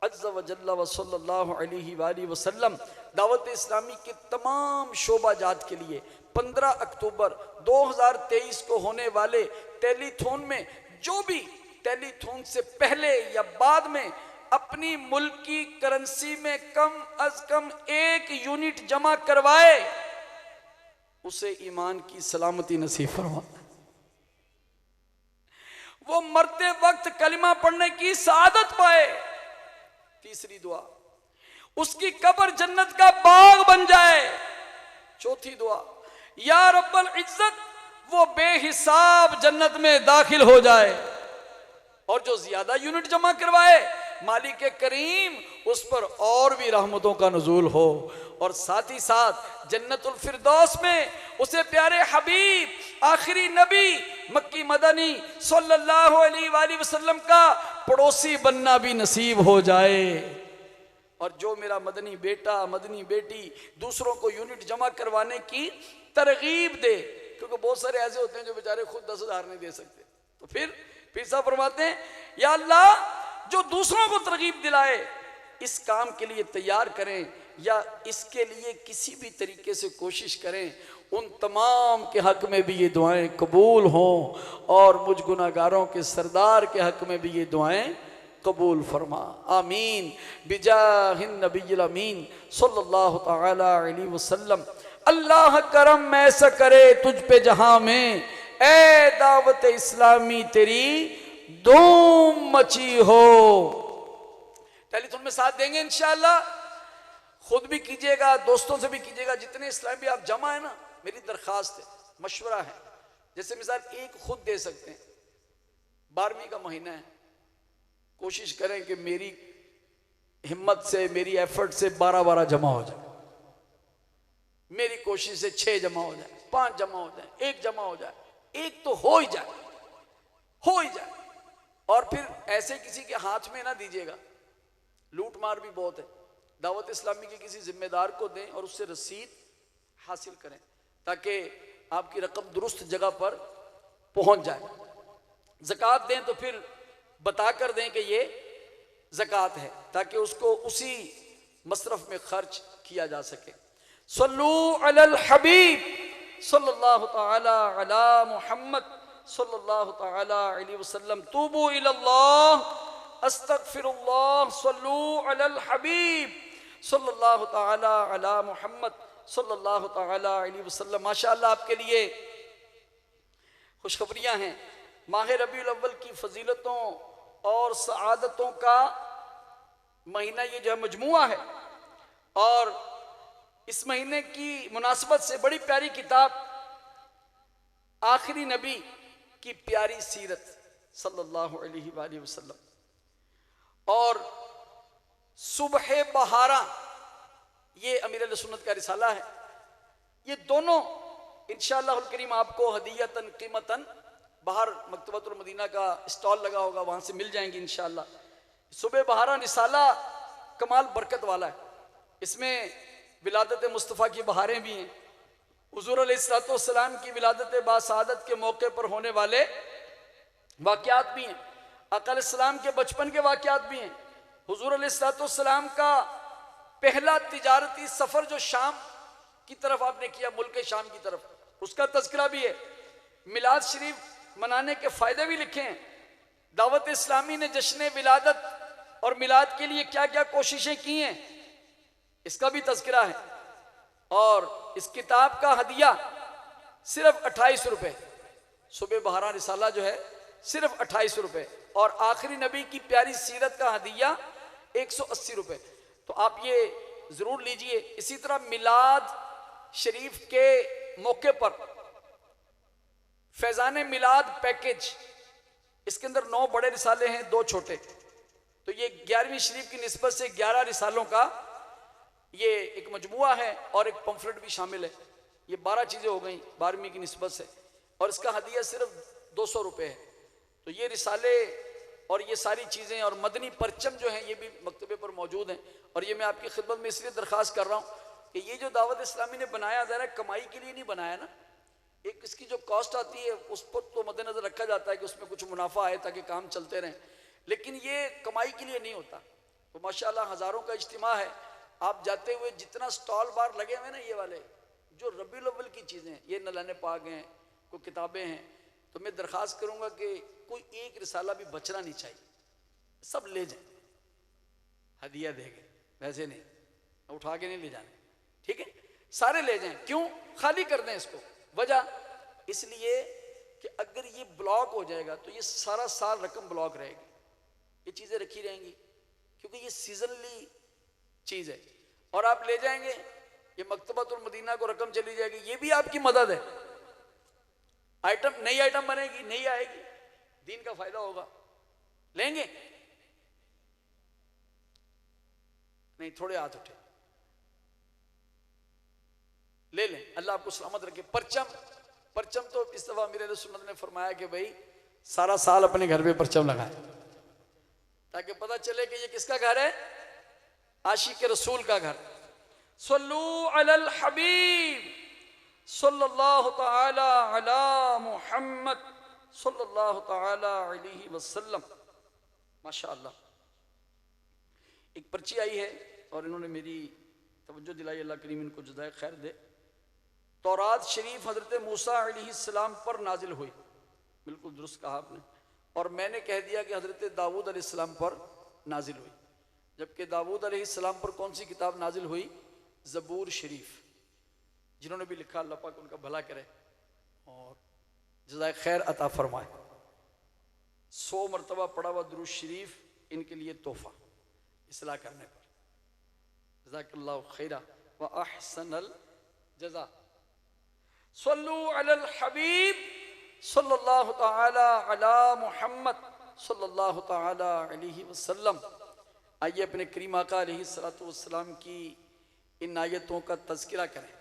अज़्ज़ व जल्ल व सल्लल्लाहु अलैहि वाली वसल्लम। दावत इस्लामी के तमाम शोबाजात के लिए 15 अक्टूबर 2023 को होने वाले टेलीथॉन में जो भी टेलीथॉन से पहले या बाद में अपनी मुल्क की करेंसी में कम अज कम 1 यूनिट जमा करवाए, उसे ईमान की सलामती नसीब फरमा, वो मरते वक्त कलिमा पढ़ने की सआदत पाए। तीसरी दुआ, उसकी कब्र जन्नत का बाग बन जाए। चौथी दुआ, या रब्बल इज्जत वो बेहिसाब जन्नत में दाखिल हो जाए, और जो ज्यादा यूनिट जमा करवाए मालिक करीम उस पर और भी रहमतों का नुज़ूल हो, और साथ ही साथ जन्नतुल फिरदौस में उसे प्यारे हबीब आखिरी नबी मक्की मदनी सल्लल्लाहु अलैहि वसल्लम का पड़ोसी बनना भी नसीब हो जाए। और जो मेरा मदनी बेटा मदनी बेटी दूसरों को यूनिट जमा करवाने की तरगीब दे, क्योंकि बहुत सारे ऐसे होते हैं जो बेचारे खुद 10,000 नहीं दे सकते, तो फिर साहब फरमाते हैं, या अल्लाह जो दूसरों को तरगीब दिलाए, इस काम के लिए तैयार करें या इसके लिए किसी भी तरीके से कोशिश करें, उन तमाम के हक में भी ये दुआएं कबूल हों, और मुझ गुनाहगारों के सरदार के हक में भी ये दुआएं कबूल फरमा। आमीन बिजाहिन नबील अमीन सल्लल्लाहु तआला अलैहि वसल्लम। अल्लाह करम ऐसा करे तुझ पे जहां में, ए दावत इस्लामी तेरी धूम मची हो। टेलीथॉन में साथ देंगे इंशाअल्लाह। खुद भी कीजिएगा, दोस्तों से भी कीजिएगा, जितने इस्लाम भी आप जमा है ना, मेरी दरखास्त है, मशवरा है। जैसे मिसाल एक खुद दे सकते हैं, 12वीं का महीना है, कोशिश करें कि मेरी हिम्मत से, मेरी एफर्ट से 12 जमा हो जाए। मेरी कोशिश से 6 जमा हो जाए, 5 जमा हो जाए, 1 जमा हो जाए, 1 तो हो ही जाए, हो ही जाए। और फिर ऐसे किसी के हाथ में ना दीजिएगा, लूट मार भी बहुत है। दावत इस्लामी के किसी जिम्मेदार को दें और उससे रसीद हासिल करें, ताकि आपकी रकम दुरुस्त जगह पर पहुंच जाए। ज़कात दें तो फिर बता कर दें कि ये ज़कात है, ताकि उसको उसी मसरफ में खर्च किया जा सके। सल्लू अलल हबीब सल्लल्लाहु तआला अला मुहम्मद सल्लल्लाहु तआला अलैहि वसल्लम। तूबू इलल्लाह अस्तगफिरुल्लाह। सल्लू अलल हबीब सल्लल्लाहु तआला अला मुहम्मद सल्लल्लाहु तआला अलैहि वसल्लम। माशाअल्लाह, आपके लिए खुशखबरियां हैं। माह रबीउल अव्वल की फजीलतों और सआदतों का महीना ये जो है मजमुआ है, और इस महीने की मुनासबत से बड़ी प्यारी किताब आखिरी नबी की प्यारी सीरत सल्लल्लाहु अलैहि वसल्लम और सुबह बहारा, ये अमीर सुन्नत का रिसाला है। ये दोनों इंशाअल्लाहुल करीम आपको हदीयतन कीमतन, बाहर मकतबतुल मदीना का स्टॉल लगा होगा, वहां से मिल जाएंगी इंशाअल्लाह। सुबह बहारा रिसाला कमाल बरकत वाला है। इसमें विलादत मुस्तफ़ा की बहारें भी हैं, हुज़ूर अलैहिस्सलाम की विलादत बासादत के मौके पर होने वाले वाक़यात भी हैं, आका अलैहिस्सलाम के बचपन के वाक़यात भी हैं, हुज़ूर अलैहिस्सलाम का पहला तिजारती सफ़र जो शाम की तरफ आपने किया, मुल्क शाम की तरफ, उसका तज़किरा भी है। मिलाद शरीफ मनाने के फ़ायदे भी लिखे हैं। दावत इस्लामी ने जश्न विलादत और मिलाद के लिए क्या क्या कोशिशें की हैं, इसका भी तज़किरा है। और इस किताब का हदिया सिर्फ 28 रुपये, सुबह बहारा रिसाला जो है सिर्फ 28 रुपये, और आखिरी नबी की प्यारी सीरत का हदिया 180 रुपये। तो आप ये ज़रूर लीजिए। इसी तरह मिलाद शरीफ के मौके पर फैज़ान मिलाद पैकेज, इसके अंदर 9 बड़े रिसाले हैं, 2 छोटे। तो ये 11वीं शरीफ की निस्बत से 11 रिसालों का ये एक मजमुआ है, और एक पंफलेट भी शामिल है। ये 12 चीज़ें हो गई 12वीं की निस्बत से, और इसका हदिया सिर्फ 200 रुपये है। तो ये रिसाले और ये सारी चीज़ें और मदनी परचम जो हैं, ये भी मकतबे पर मौजूद हैं। और ये मैं आपकी खिदमत में इसलिए दरख्वास्त कर रहा हूँ कि ये जो दावत इस्लामी ने बनाया, ज़रा कमाई के लिए नहीं बनाया ना। एक इसकी जो कॉस्ट आती है उस पर तो मद्देनजर रखा जाता है कि उसमें कुछ मुनाफा आए ताकि काम चलते रहें, लेकिन ये कमाई के लिए नहीं होता। तो माशाअल्लाह हज़ारों का इज्तिमा है। आप जाते हुए जितना स्टॉल बार लगे हुए ना, ये वाले जो रबीउल अव्वल की चीज़ें, ये नलाने पाक हैं, कोई किताबें हैं, तो मैं दरख्वास्त करूँगा कि कोई एक रिसाला भी बचना नहीं चाहिए, सब ले जाएं। हदिया देंगे, वैसे नहीं, उठा के नहीं ले जाने, ठीक है, सारे ले जाएं। क्यों खाली कर दें इसको? वजह इसलिए कि अगर ये ब्लॉक हो जाएगा तो ये सारा साल रकम ब्लॉक रहेगी, ये चीज़ें रखी रहेंगी, क्योंकि ये सीजनली चीज़ है। और आप ले जाएंगे, ये मकतबतुल मदीना को रकम चली जाएगी, ये भी आपकी मदद है। आइटम, नई आइटम बनेगी, नहीं आएगी, दीन का फायदा होगा। लेंगे नहीं? थोड़े हाथ उठे, ले लें, अल्लाह आपको सलामत रखे। परचम तो इस दफा मेरे सुन्नत ने फरमाया कि भाई सारा साल अपने घर पे परचम लगाए, ताकि पता चले कि ये किसका घर है, आशिक रसूल का घर। सल्लू अलल हबीब सल्लल्लाहु तआला अला मुहम्मद सल्लल्लाहु तआला अलैहि वसल्लम। माशाअल्लाह, एक पर्ची आई है और इन्होंने मेरी तवज्जो दिलाई, अल्लाह करीम इनको जज़ाए खैर दे। तौरात शरीफ हज़रत मूसा अलैहिस्सलाम पर नाजिल हुई, बिल्कुल दुरुस्त कहा आपने, और मैंने कह दिया कि हज़रत दाऊद अलैहिस्सलाम पर नाजिल हुई, जबकि दाऊद अलैहिस्सलाम पर कौन सी किताब नाजिल हुई? ज़बूर शरीफ। जिन्होंने भी लिखा अल्लाह पाक उनका भला करे और जज़ाए खैर अता फरमाए। 100 मरतबा पढ़ा हुआ दुरूद शरीफ इनके लिए तोहफा इस्लाह करने पर। जज़ाकल्लाहु खैरा व अहसनल जज़ा। सल्लु अलल हबीब सल्लल्लाहु तआला अला मुहम्मद सल्लल्लाहु तआला अलैहि वसल्लम। आइए अपने करीम आका अलैहिस्सलातु वस्सलाम की इन आयतों का तज़किरा करें।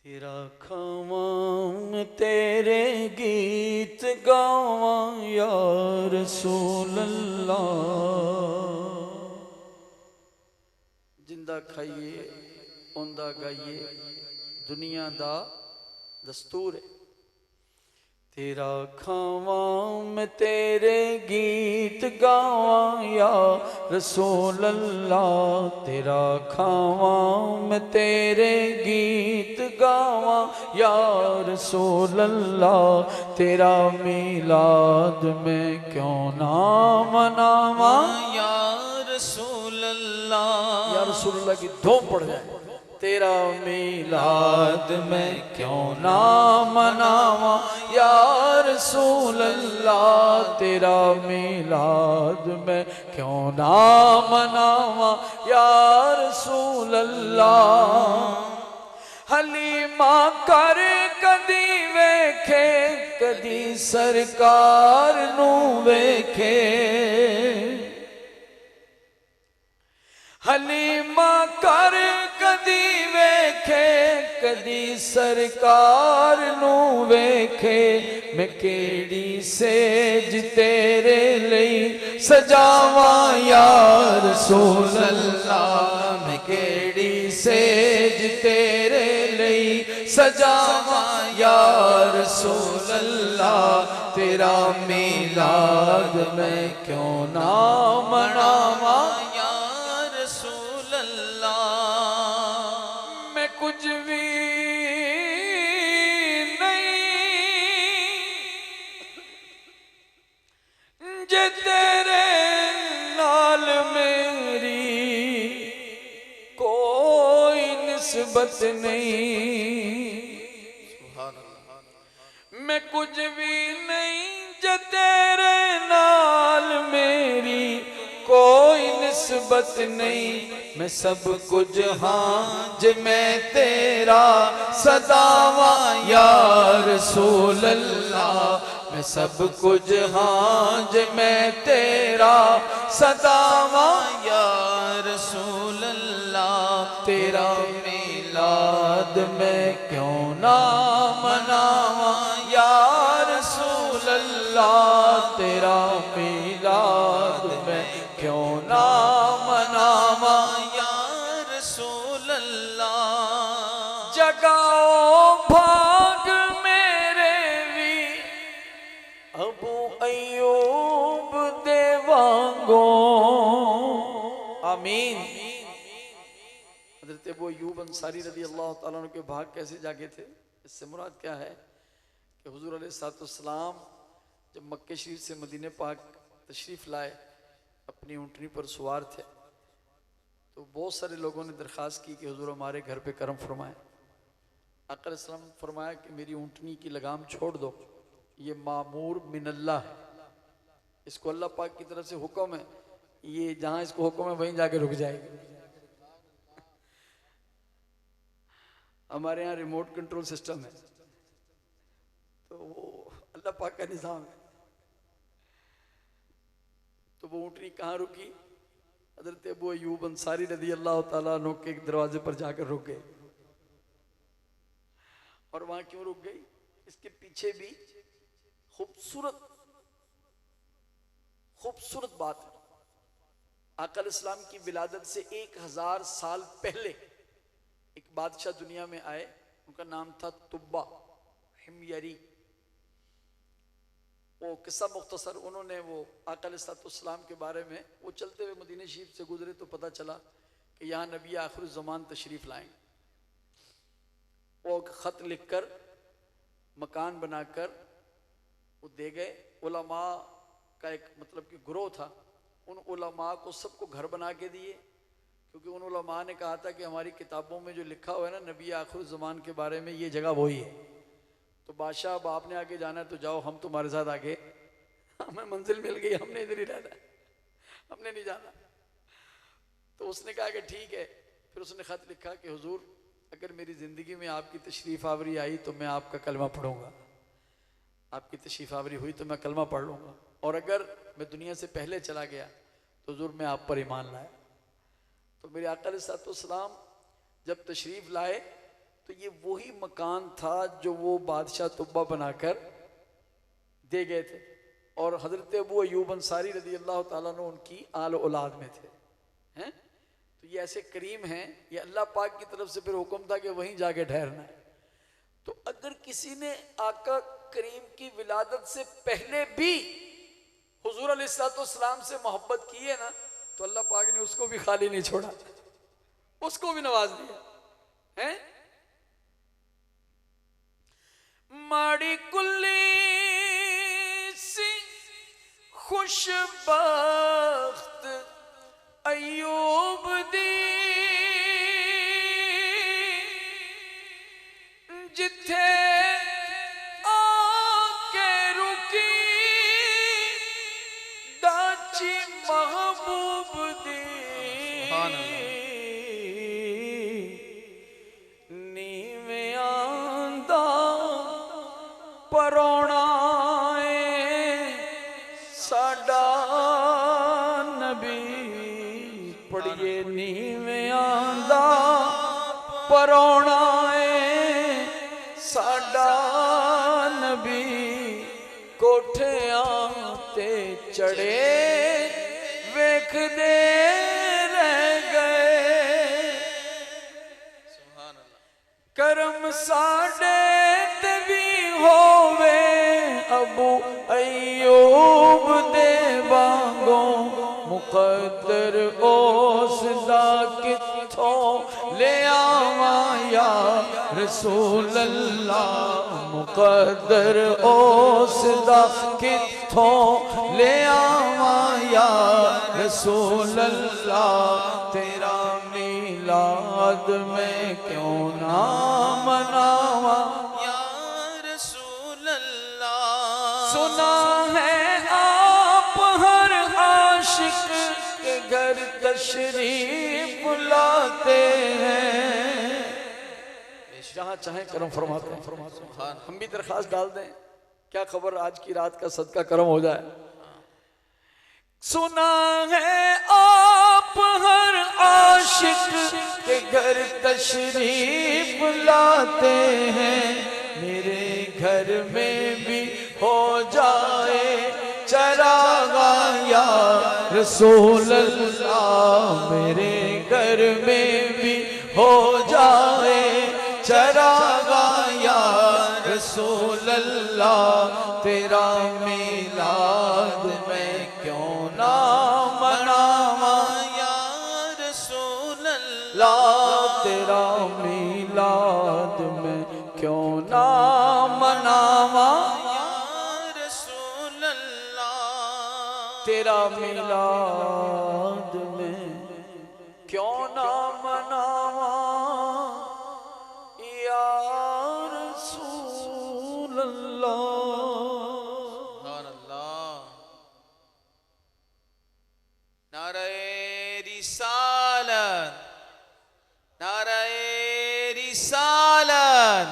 तेरा खावां तेरे गीत गावां या रसूल अल्लाह। जिंदा खाइए ओंदा गाइए दुनिया दा दस्तूर है। तेरा खावां मैं तेरे गीत गावां या रसूल अल्लाह। तेरा खावां मैं तेरे गीत गावां या रसूल अल्लाह। तेरा मिलाद में क्यों ना मनावा या रसूल अल्लाह। या रसूल अल्लाह की धूम पड़ जाए। तेरा मिलाद में क्यों ना मनावा या रसूल अल्लाह। तेरा मिलाद में क्यों ना मनावा या रसूल अल्लाह। हलीमा कर कदी वेखे कदी सरकार नू वेखे। हलीमा कर कदी वेखे कदी सरकार नू वेखे। मैं केड़ी सेज तेरे लई सजावां या रसूल अल्लाह। मैं केड़ी सेज तेरे लई सजावां या रसूल अल्लाह। तेरा मिलाद मैं क्यों ना मनावा कुछ भी नहीं जे तेरे नाल मेरी कोई निस्बत नहीं। मैं कुछ भी नहीं जे तेरे नाल मेरी कोई निस्बत नहीं। मैं सब कुछ हाँ जे मैं तेरा सदावां या रसूल अल्लाह। मैं सब कुछ हाँ जे मैं तेरा सदावां या रसूल अल्लाह। तेरा मिलाद मैं क्यों ना मनावा या रसूल अल्लाह। तेरा मिलाद मैं क्यों ना मनावा या रसूल अल्लाह। जगाओ भाग मेरे भी अबू अय्यूब दे वांगो। आमीन। हज़रत अबू अय्यूब अंसारी रज़ी अल्लाह तआला अन्हु के भाग कैसे जागे थे? इससे मुराद क्या है कि हुजूर अलैहिस्सलाम जब मक्के शरीफ से मदीने पाक तशरीफ लाए अपनी ऊँटनी पर सवार थे तो बहुत सारे लोगों ने दरख्वास्त की कि हुजूर हमारे घर पे करम फरमाएं। आका अलैहिस्सलाम फरमाया कि मेरी ऊँटनी की लगाम छोड़ दो, ये मामूर मिनल्लाह है, इसको अल्लाह पाक की तरफ से हुक्म है, ये जहाँ इसको हुक्म है वहीं जाके रुक जाएगी। हमारे यहाँ रिमोट कंट्रोल सिस्टम है तो वो अल्लाह पाक का निज़ाम है। तो वो ऊँटनी कहाँ रुकी? हज़रत अबू अय्यूब अंसारी रज़ी अल्लाह तआला अन्हु के दरवाजे पर जाकर रुक गए। और वहां क्यों रुक गई? इसके पीछे भी खूबसूरत बात है। आका अलैहिस्सलाम की विलादत से 1000 साल पहले एक बादशाह दुनिया में आए, उनका नाम था तुब्बा हिमयरी। वो किस्सा मुख्तसर, उन्होंने वो आका अलैहिस्सलाम के बारे में, वो चलते हुए मदीने शरीफ से गुजरे तो पता चला कि यहाँ नबी आखिर ज़मान तशरीफ लाएंगे। वो ख़त लिखकर मकान बनाकर वो दे गए। उलमा का एक मतलब कि ग्रोह था, उन उलमा को सबको घर बना के दिए, क्योंकि उन उलमा ने कहा था कि हमारी किताबों में जो लिखा हुआ है ना नबी आखिर ज़मान के बारे में, ये जगह वही है। तो बादशाह अब आपने आगे जाना है तो जाओ, हम तुम्हारे साथ आगे, हमें मंजिल मिल गई, हमने इधर ही रहना है, हमने नहीं जाना। तो उसने कहा कि ठीक है। फिर उसने ख़त लिखा कि हुजूर अगर मेरी ज़िंदगी में आपकी तशरीफ़ आवरी आई तो मैं आपका कलमा पढ़ूँगा, आपकी तशरीफ़ आवरी हुई तो मैं कलमा पढ़ लूँगा, और अगर मैं दुनिया से पहले चला गया तो हुजूर मैं आप पर ईमान लाया। तो मेरे आका अलैहिस्सलाम जब तशरीफ़ लाए तो ये वही मकान था जो वो बादशाह तुब्बा बनाकर दे गए थे, और हज़रत अबू अय्यूब अंसारी रज़ी अल्लाह ताला अन्हु उनकी आल औलाद में थे हैं। तो ये ऐसे करीम हैं, ये अल्लाह पाक की तरफ से फिर हुक्म था कि वहीं जाके ठहरना है। तो अगर किसी ने आका करीम की विलादत से पहले भी हुजूर अलैहिस्सलाम से मोहब्बत की है ना, तो अल्लाह पाक ने उसको भी खाली नहीं छोड़ा, उसको भी नवाज दिया है। माड़ी कुल्ली सी खुशबख्त अय्यूब दी, जिथे आके रुकी दाची महबूब दी। नीवे आंदा परोना साडा नबी, पढ़िए नीवे आंदा परोना साडा नबी, कोठियां ते चढ़े वेखदे रह गए। करम साडे ते भी होवे अबू अय्यूब दे वांगों, मुकद्दर ओस दा किथों ले आवा या रसूल अल्लाह, मुकद्दर ओस दा किथों ले आवा या रसूल अल्लाह, तेरा मीलाद में क्यों ना मनावा या रसूल अल्लाह। सुना है आप हर आशिक के घर तशरीफ लाते हैं, जहाँ चाहे करम फरमाते हैं। हम भी दरख्वास्त डाल दें, क्या खबर आज की रात का सदका करम हो जाए। सुना है आप हर आशिक के घर तशरीफ लाते हैं, मेरे घर में भी हो जाए चरागा या रसूल अल्लाह, मेरे घर में भी हो जाए चरागा या रसूल अल्लाह, तेरा मीलाद में क्यों ना मनावा या रसूल अल्लाह, तेरा मीलाद में क्यों ना मनावा या रसूल अल्लाह, तेरा मीलाद में क्यों ना मनावा या रसूल अल्लाह। नारे रिसालत, नारे रिसालत,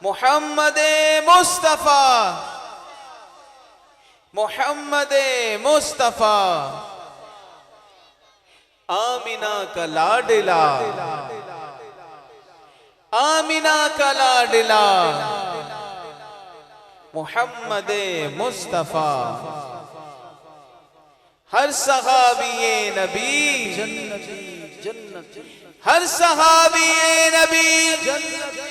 मोहम्मद मुस्तफ़ा, मोहम्मद मुस्तफ़ा, आमिना का लाडला, आमिना का लाडला, मोहम्मद मुस्तफ़ा, हर सहाबी नबी जन्नती जन्नती, हर सहाबी नबी जन्नती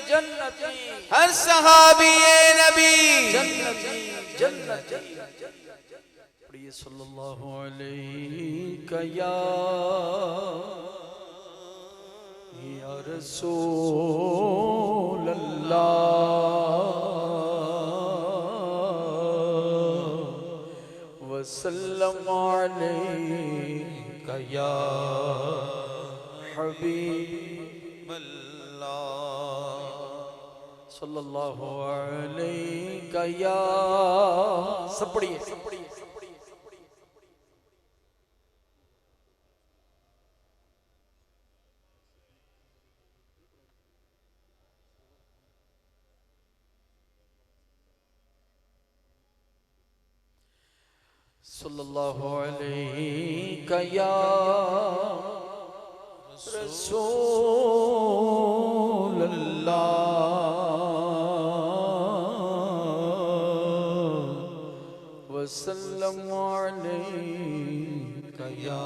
जन्नती, हर सहाबी नबी जन्नती जन्नती। पढ़िए सल्लल्लाहु अलैहि या रसूल अल्लाह, वसल्लम अलैका या हबीब सल्लल्लाहु अलैका या। सब पढ़िए। सल्लल्लाहु अलैका या रसूल अल्लाह वसल्लम अलैका या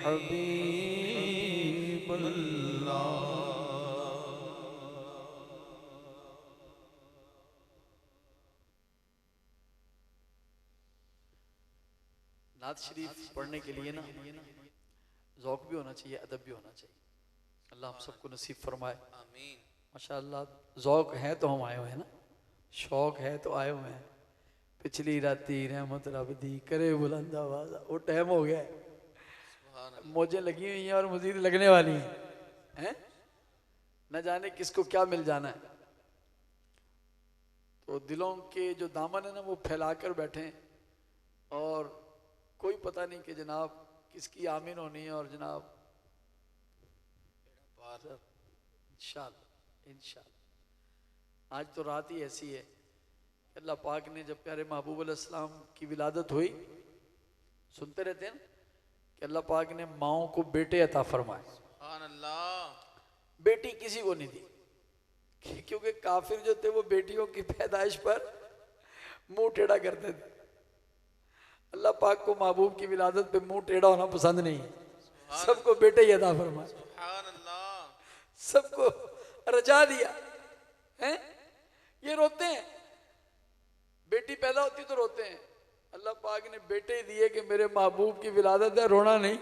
हबीब अल्लाह। नात शरीफ पढ़ने के लिए ना ज़ौक़ भी होना चाहिए, अदब भी होना चाहिए। अल्लाह हम सबको नसीब फरमाए, आमीन। माशाअल्लाह ज़ौक़ है तो हम आए हुए हैं ना, शौक़ है तो आए हुए हैं। पिछली राती रहमत रब दी करे बुलंद आवाज़, वो टाइम हो गया है, मौजें लगी हुई हैं और मज़ीद लगने वाली हैं। न जाने किसको क्या मिल जाना है। तो दिलों के जो दामन है ना वो फैला कर बैठे हैं और कोई पता नहीं कि जनाब किसकी आमीन होनी है और जनाब इंशाअल्लाह। आज तो रात ही ऐसी है, अल्लाह पाक ने जब प्यारे महबूब अलैहिस्सलाम की विलादत हुई, सुनते रहते हैं कि अल्लाह पाक ने माओं को बेटे अता फरमाए। सुभान अल्लाह। बेटी किसी को नहीं दी, क्योंकि काफिर जो थे वो बेटियों की पैदाइश पर मुंह टेढ़ा करते थे। अल्लाह पाक को महबूब की विलादत पे मुंह टेढ़ा होना पसंद नहीं है, सबको बेटे ही अता फरमाए। सुभान अल्लाह। सबको रजा दिया है। ये रोते हैं, बेटी पैदा होती तो रोते हैं, अल्लाह पाक ने बेटे ही दिए कि मेरे महबूब की विलादत है, रोना नहीं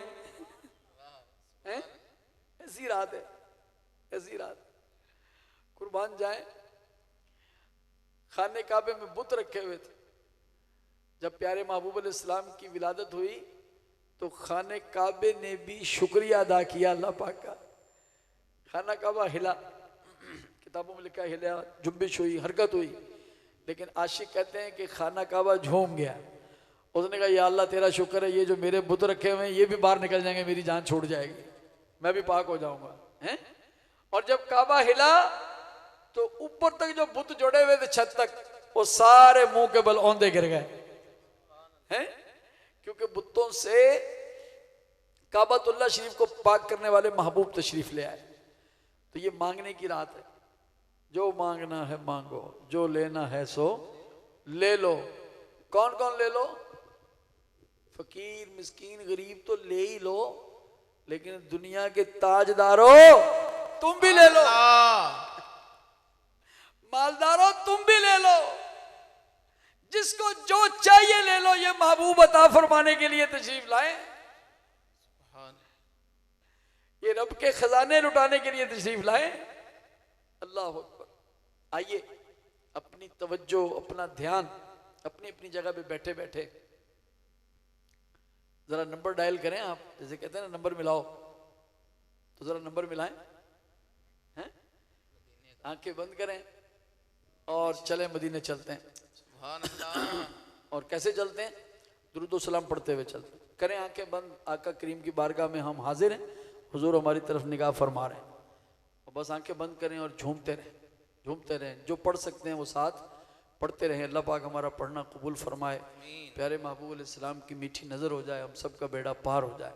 है। ऐसी रात है, ऐसी रात। कुर्बान जाए, खाने काबे में बुत रखे हुए थे। जब प्यारे महबूब अलैहिस्सलाम की विलादत हुई तो खाने काबे ने भी शुक्रिया अदा किया अल्लाह पाक का। खाना काबा हिला, किताबों में लिखा हिला, जुम्बिश हुई, हरकत हुई, लेकिन आशिक कहते हैं कि खाना काबा झूम गया। उसने कहा या अल्लाह तेरा शुक्र है, ये जो मेरे बुत रखे हुए हैं ये भी बाहर निकल जाएंगे, मेरी जान छोड़ जाएगी, मैं भी पाक हो जाऊंगा हैं। और जब काबा हिला तो ऊपर तक जो बुत जोड़े हुए थे छत तक, वो सारे मुंह के बल औंधे गिर गए हैं, क्योंकि बुतों से काबातुल्लाह शरीफ को पाक करने वाले महबूब तशरीफ ले आए। तो ये मांगने की रात है, जो मांगना है मांगो, जो लेना है सो ले लो। कौन कौन ले लो? फकीर मिस्कीन गरीब तो ले ही लो, लेकिन दुनिया के ताजदारों तुम भी ले लो, मालदारों तुम भी ले लो, जिसको जो चाहिए ले लो। ये महबूब अता फरमाने के लिए तशरीफ लाए, ये रब के खजाने लुटाने के लिए तशरीफ लाए। अल्लाह अकबर। आइए अपनी तवज्जो, अपना ध्यान अपनी अपनी जगह पे बैठे बैठे जरा नंबर डायल करें। आप जैसे कहते हैं ना नंबर मिलाओ, तो जरा नंबर मिलाएं हैं। आंखें बंद करें और चले मदीने चलते हैं। सुभान अल्लाह। और कैसे चलते हैं? दुरूद व सलाम पढ़ते हुए चलते हैं। करें आंखें बंद, आका करीम की बारगाह में हम हाजिर हैं, हुजूर हमारी तरफ निगाह फरमा रहे हैं। और बस आंखें बंद करें और झूमते रहें, झूमते रहें। जो पढ़ सकते हैं वो साथ पढ़ते रहें। अल्लाह पाक हमारा पढ़ना कबूल फरमाए, प्यारे महबूब अलैहिस्सलाम की मीठी नज़र हो जाए, हम सब का बेड़ा पार हो जाए।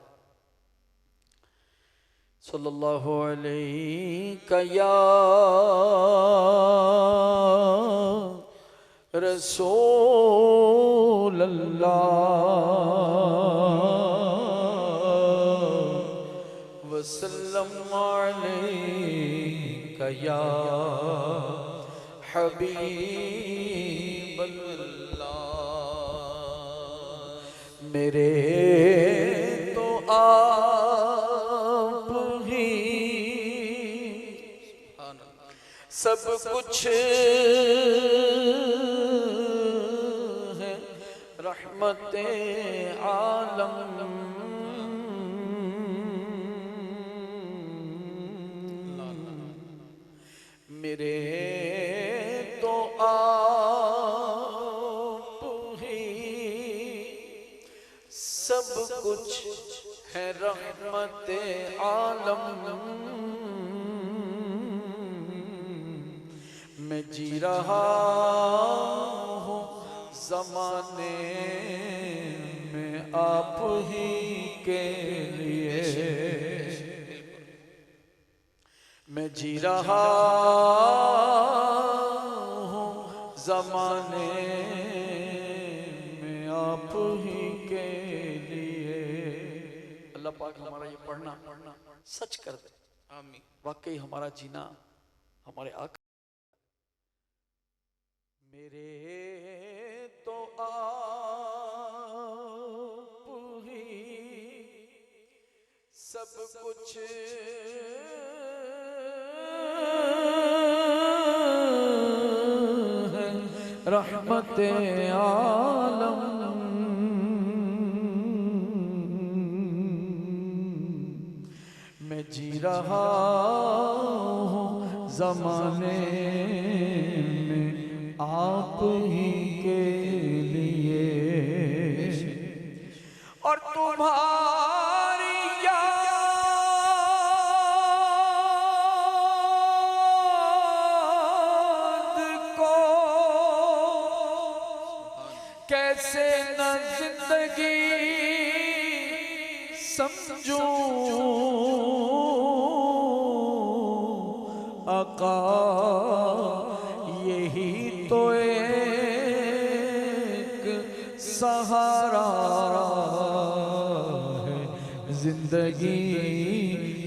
सल्लल्लाहु अलैहि या रसूल अल्लाह वसल्लम अलैका या हबीब अल्लाह। मेरे तो आप ही सब कुछ रहमते आलम। मेरे तो आप ही सब कुछ है रहमते आलम। मैं जी रहा हूँ ज़माने में आप ही के लिए। मैं जी रहा हूँ ज़माने में आप ही के लिए। अल्लाह पाक हमारा ये पढ़ना सच कर दे। आमीन। वाकई हमारा जीना हमारे आका। मेरे तो आप ही सब कुछ है रहमते आलम। मैं जी रहा हूँ ज़माने में आप ही के लिए। और तुम्हारी याद को कैसे न जिंदगी समझूं आका। यही तो एक सहारा है जिंदगी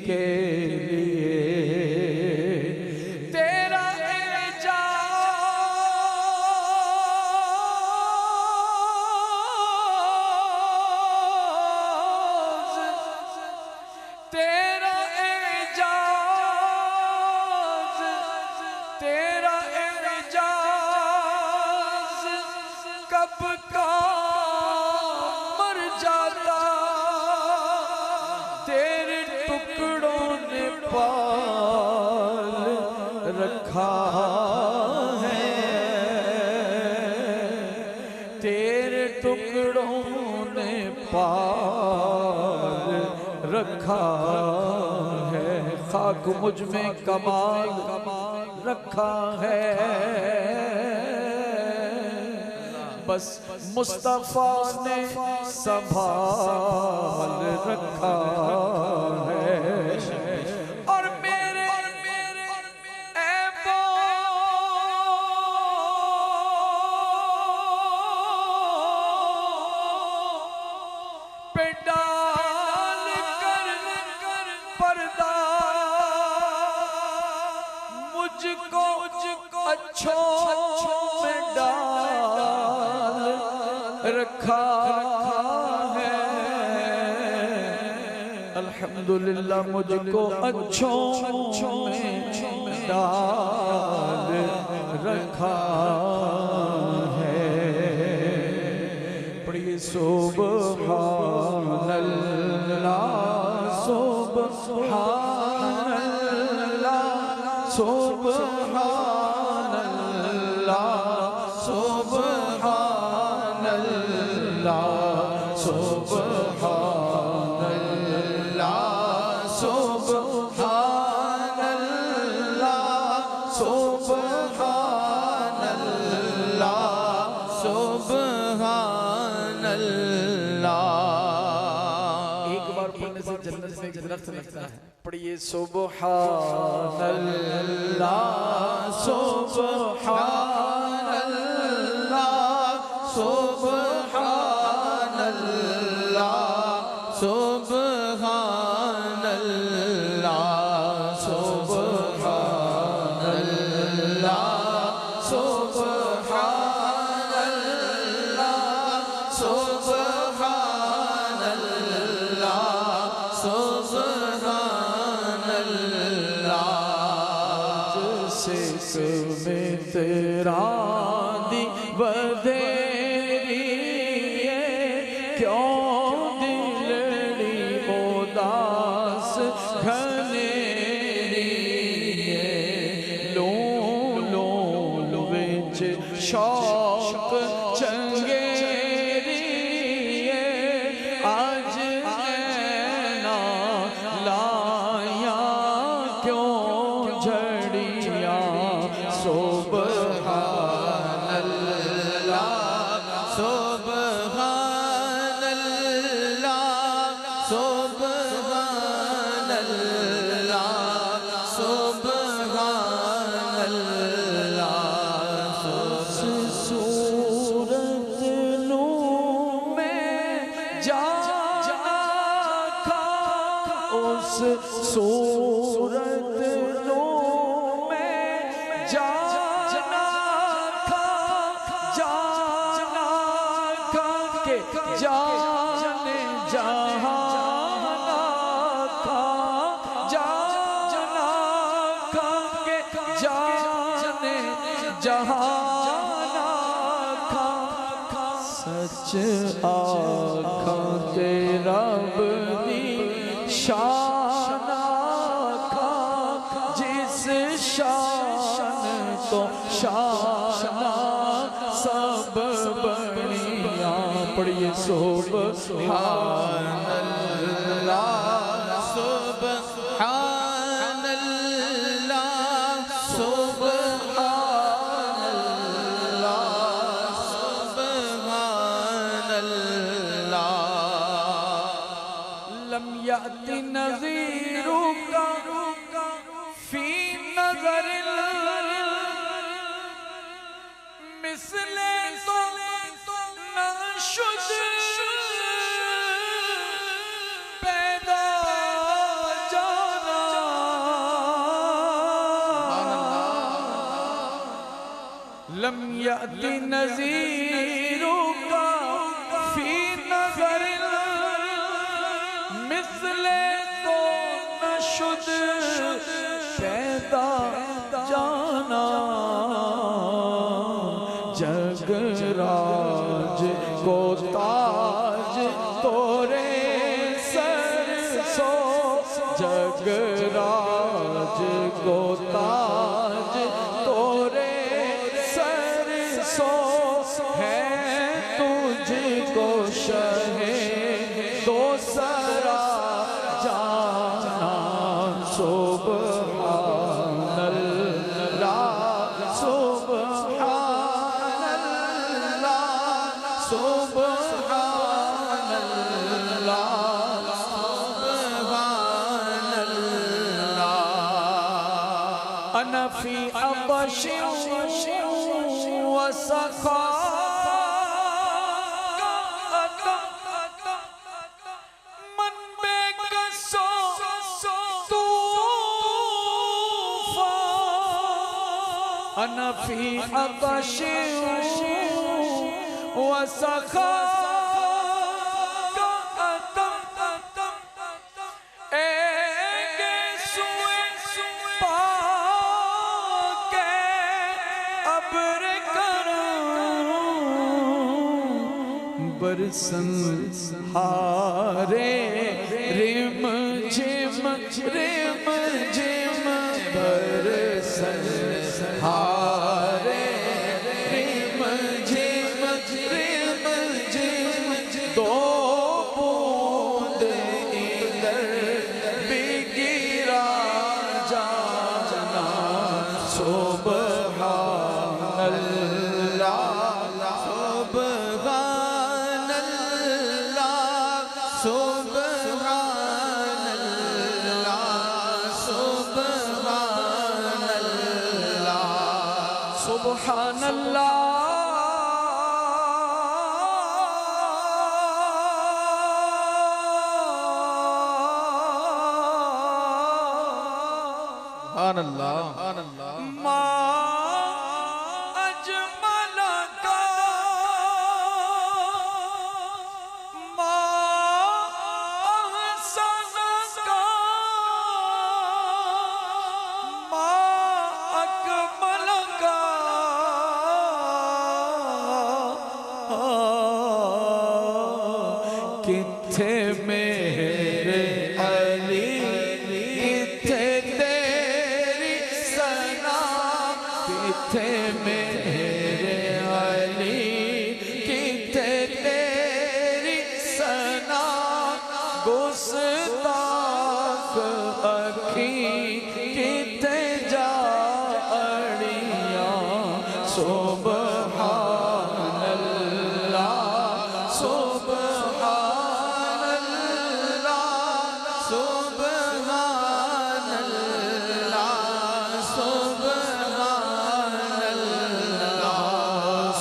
के लिए। तेरा एजाज़, तेरा एजाज़, तेरा एजाज़ कब का मर जाता। तेरे टुकड़ों ने पाल रखा है। तेरे टुकड़ों ने पाल रखा है। खाक मुझ में कमाल रखा है। बस मुस्तफा ने संभाल रखा है। और मेरे ऐबों पे डाल कर पर्दा मुझको अच्छों में डाल रखा है। अल्हम्दुलिल्लाह मुझको अच्छों में डाल रखा है। पढ़िए सुब्हानल्लाह सुब्हानल्लाह सुब्हानल्लाह सुब्हानल्लाह सुब्हानल्लाह सुब्हानल्लाह सुब्हानल्लाह सुब्हानल्लाह। एक बार पढ़ने से जन्नत में एक दरख्त लगता है। पढ़िए सुब्हानल्लाह सुब्हानल्लाह सुब्हानल्लाह सुब्हानल्लाह सुब्हानल्लाह सुब्हानल्लाह सुब्हानल्लाह सुब्हानल्लाह। जिसे में तेरा दी बदेरी विच शौक चंगेरिए आज नैना लाया क्यों झड़िया सुबहान अल्लाह सुबहान अल्लाह सुबहान अल्लाह सुबहान अल्लाह सूरत नूर में जा उस सूरत नूर में जाना के जाने जहाना का जाना के जाने जहाना का सच आँखा के रब दी शान आँखा जिस शान तो शाना सब बनिया पढ़िए सुबहान अल्लाह सुबहान अल्लाह सुबहान अल्लाह सुबहान अल्लाह लम याति नज़ीरुका फी नज़रिल मिसले तो नशुद पैदा जाना लम याति नज़ीरुका फी नज़रिल मिसले तो नशुद पैदा जाना जगराज को ताज तोरे सर सो जगराज को ताज तोरे सर सो है तुझको शहे दो सरा जाना सुबहान अल्लाह सुबहान अल्लाह सुबहान अल्लाह सुबहान अल्लाह अना फी अबशी व सखा मन बेकसो तूफान अना फी अबशी व सखा बरसन हारे रिम झिम बरसन हारे रिम झिम दो बूंद इधर भी गिरा जाना सुबहान अल्लाह सुबहान अल्लाह सुबहान अल्लाह सुबहान अल्लाह सुबहान अल्लाह सुबहान अल्लाह मा अजमल का मा अहसन का मा अकमल का किथे मेरे अली किथे तेरी सना किथे मेरे सुभान अल्लाह सुभान अल्लाह सुभान अल्लाह सुभान अल्लाह सुभान अल्लाह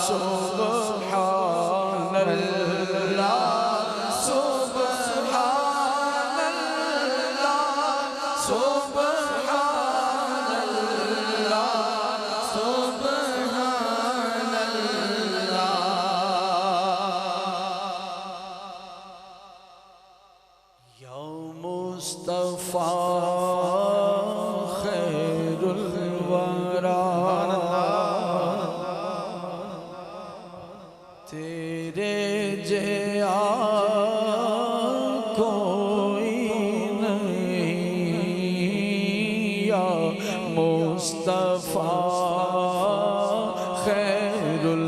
सुभान अल्लाह सुभान अल्लाह सुभान अल्लाह। या मुस्तफा खैरुल वरा तेरे जया कोई नहीं या मुस्तफा खैरुल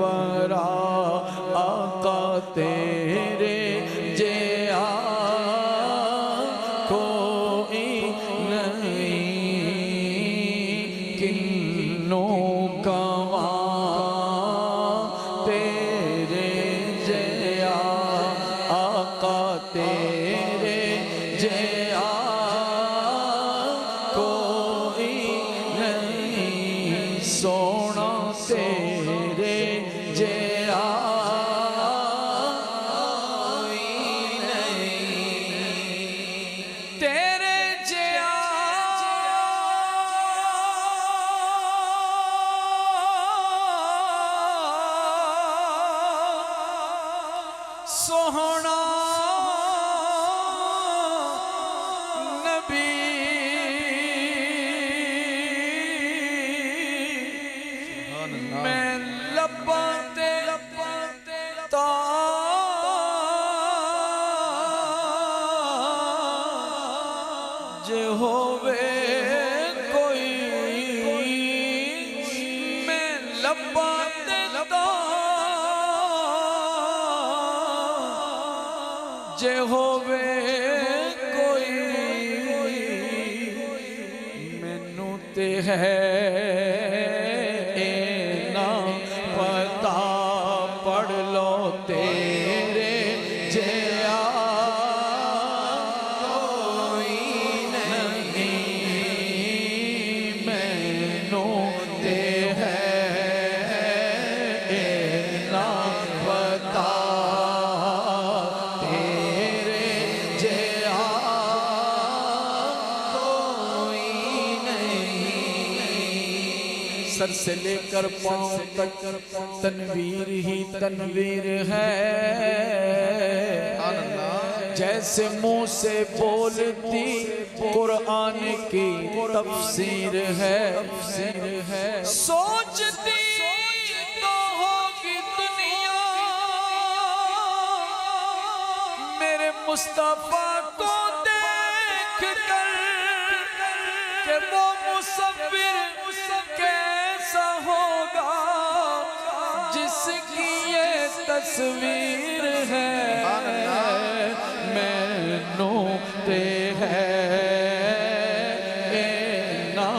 वरा आका तेरे जया कोई नहीं किन्नों का तेरे जया आका तेरे जया कोई नहीं सोना तेरे जया कोई नहीं तेरे जया सोहना नबी मैं लबाते ताज होवे कोई मैं लबाते जे होवे कोई मैनू ते है ना पता पढ़ लो तेरे जया कोई नहीं मैनू ते है ना पता सर से लेकर पांव तक तनवीर ही तनवीर है जैसे मुंह से बोलती कुरान की तफसीर है सोचती तो होगी दुनिया मेरे मुस्तफा को देख कर कि वो मुसव्विर कैसा होगा जिसकी ये तस्वीर है मैनू ते है ना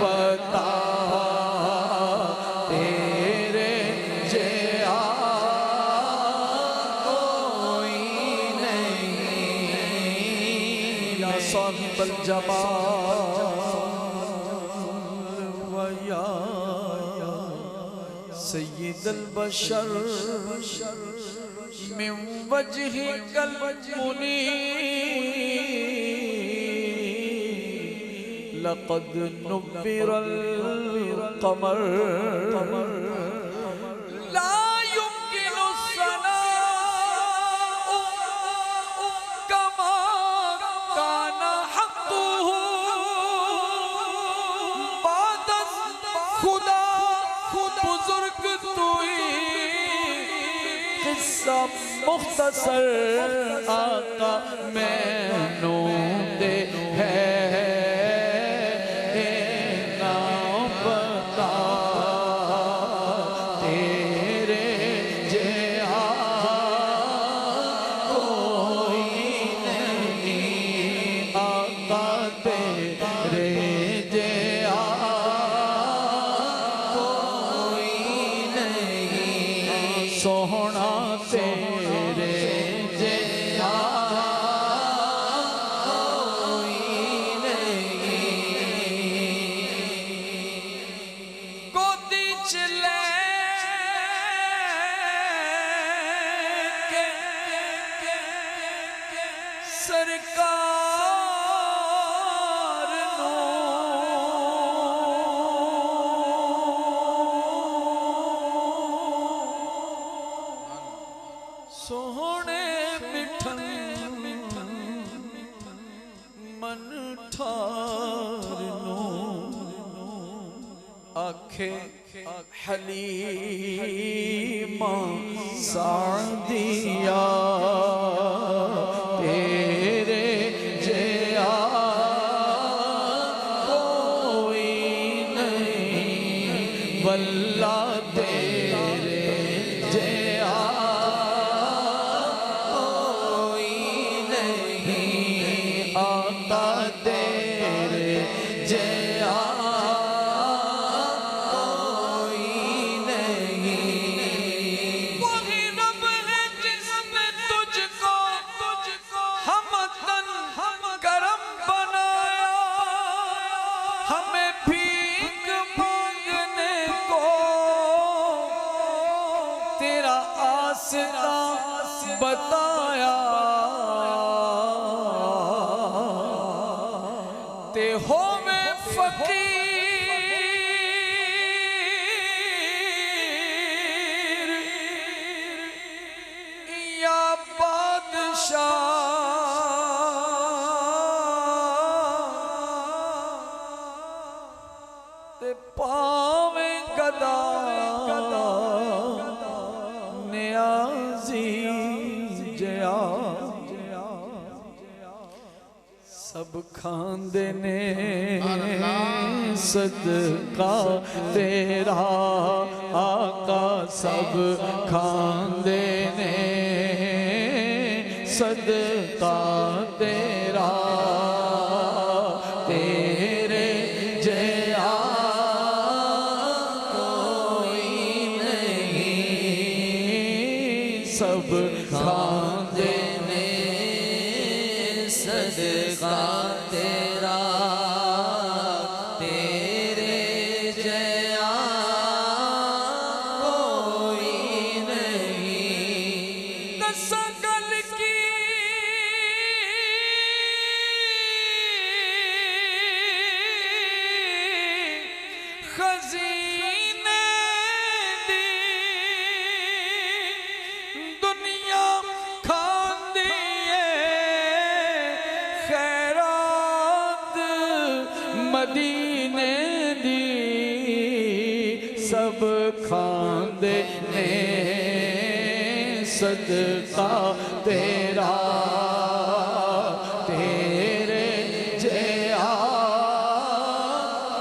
पता तेरे जया कोई नहीं या साहिबल जमाल वया सय्यदल बशर मिन वजहिकल मुनीर लक़द नुब्बिरल क़मर ला युमकिनु सनाउ कमा काना हक़्क़ुहु बाद खुदा बुजुर्ग तुई किस्सा मुख्तसर आका मैनू दे है ना पता तेरे जया कोई नहीं आका तेरे जया कोई सोहना तेरे जैसा गोदी च लेके सरकार सोहने मिठन मन ठार आखे हलीमा सादिया तेरे जया कोई नहीं वल्ला तेरे जया कोई नहीं आता तेरे जया वही रब है जिसने तुझको हमतन करम बनाया, हमें भीख मांगने को तेरा आसरा बताया। ते हो में फकीर या बादशाह ते पावे गदा नियाजी जया सब खांदे ने सदका तेरा आका सब खांदे ने सदका तेरा तेरे जया कोई नहीं सब खांदे ने सदका तेरा तेरे जया कोई नहीं। दसा गल की खजीने दी दुनिया खांदी खैरात मदीने दी सब खांदे ने सदका तेरा तेरे जया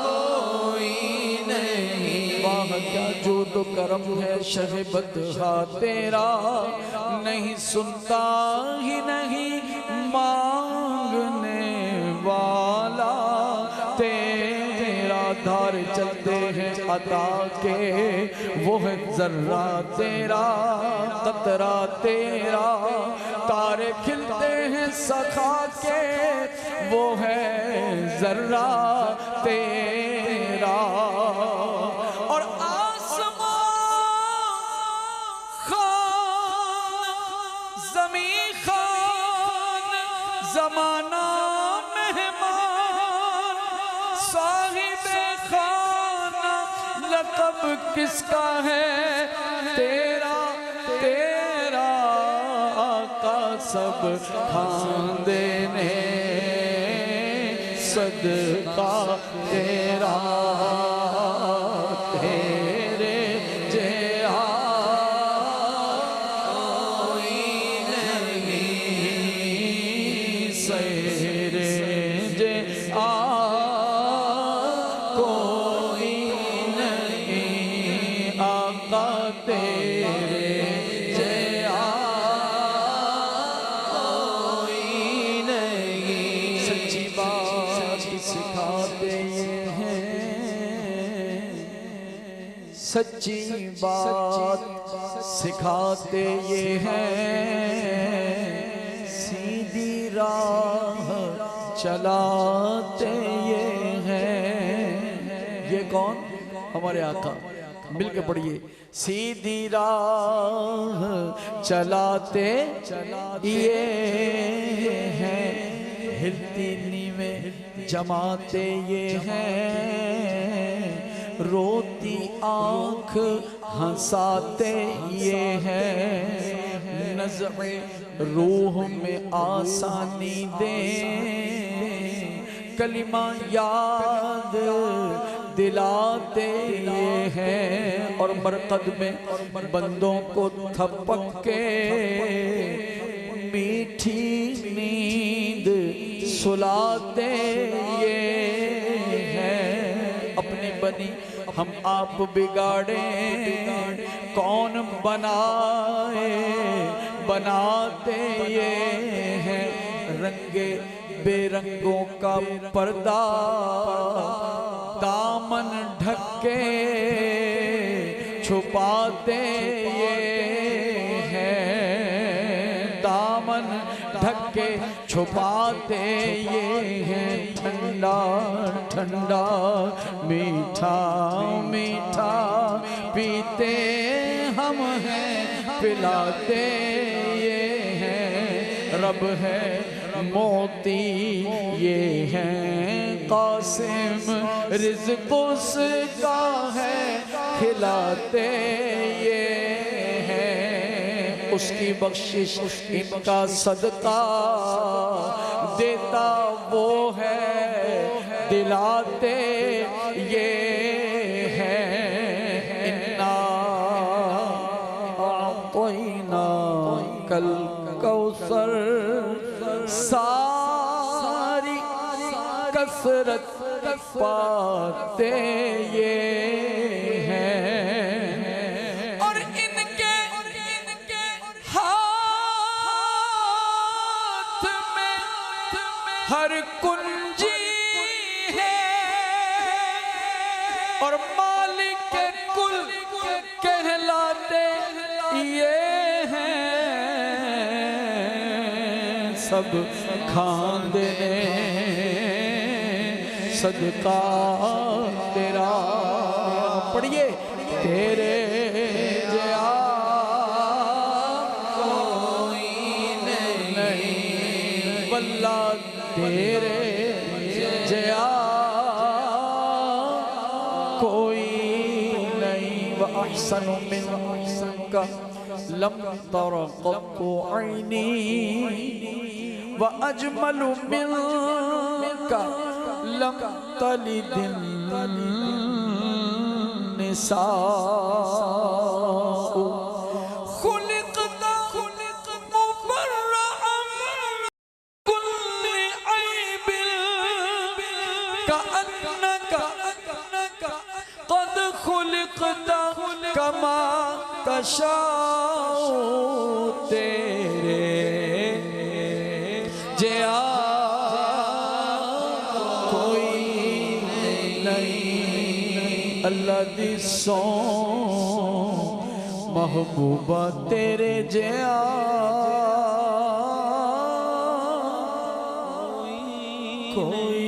कोई नहीं। वाह क्या जो तो करम है शह बदहा तेरा, नहीं सुनता ही नहीं मांगने वाला तेरा। धार चलते हैं अता के वो है जर्रा तेरा, कतरा तेरा। तारे खिलते हैं सखा के वो है जर्रा तेरा। और आसमान खान जमी खान जमाना मेहमान साहिबे खाना लक़ब किसका है तेरा तेरा। आका सब खांदे ने सदका तेरा तेरे जया कोई नहीं। सेरे जया कोई नहीं। आका तेरे जया कोई नहीं। सच्ची बात सिखाते हैं सच्ची बात सिखाते ये हैं, सीधी राह चलाते ये हैं। ये कौन? हमारे आका। मिलके पढ़िए। सीधी राह चलाते ये हैं, हिलती नीवें जमाते ये हैं, रोती आँख हंसाते ये हैं, नज़्र रूह में आसानी दें, कलिमा याद दिलाते ये हैं, और मरकद में बंदों को थपक के मीठी नींद सुलाते ये हैं। अपनी बनी हम आप बिगाड़े, कौन बनाए बनाते ये हैं, रंगे बेरंगों का पर्दा दामन ढके छुपाते ये हैं, दामन ढके छुपाते ये हैं, ठंडा ठंडा मीठा मीठा पीते हम हैं, पिलाते ये हैं, रब है मोती ये हैं, कासिम रिज़्क़ उसका है, खिलाते ये हैं, उसकी बख्शिश इनका सदका देता वो है, दिलाते ये हैं। इन्ना आतैना कल कौसर, सारी कसरत पाते ये हैं, और इनके हाथ में हर कुंजी है, और मालिक कुल कहलाते ये हैं, सब खांदे सदका तेरा। पढ़िए। तेरे जया कोई नहीं, वल्ला तेरे जया कोई नहीं, व अहसनु मिनका लम तरा क़त्तु ऐनी, व अजमलु मिनका लम तलिदिन निसाअ, खुलिक़ता मुबर्रअन कुल्लि ऐबिन, कअन्नका क़द खुलिक़ता कमा तशाअ, तेरे जया अल्लाह दी सौ महबूबा तेरे जया कोई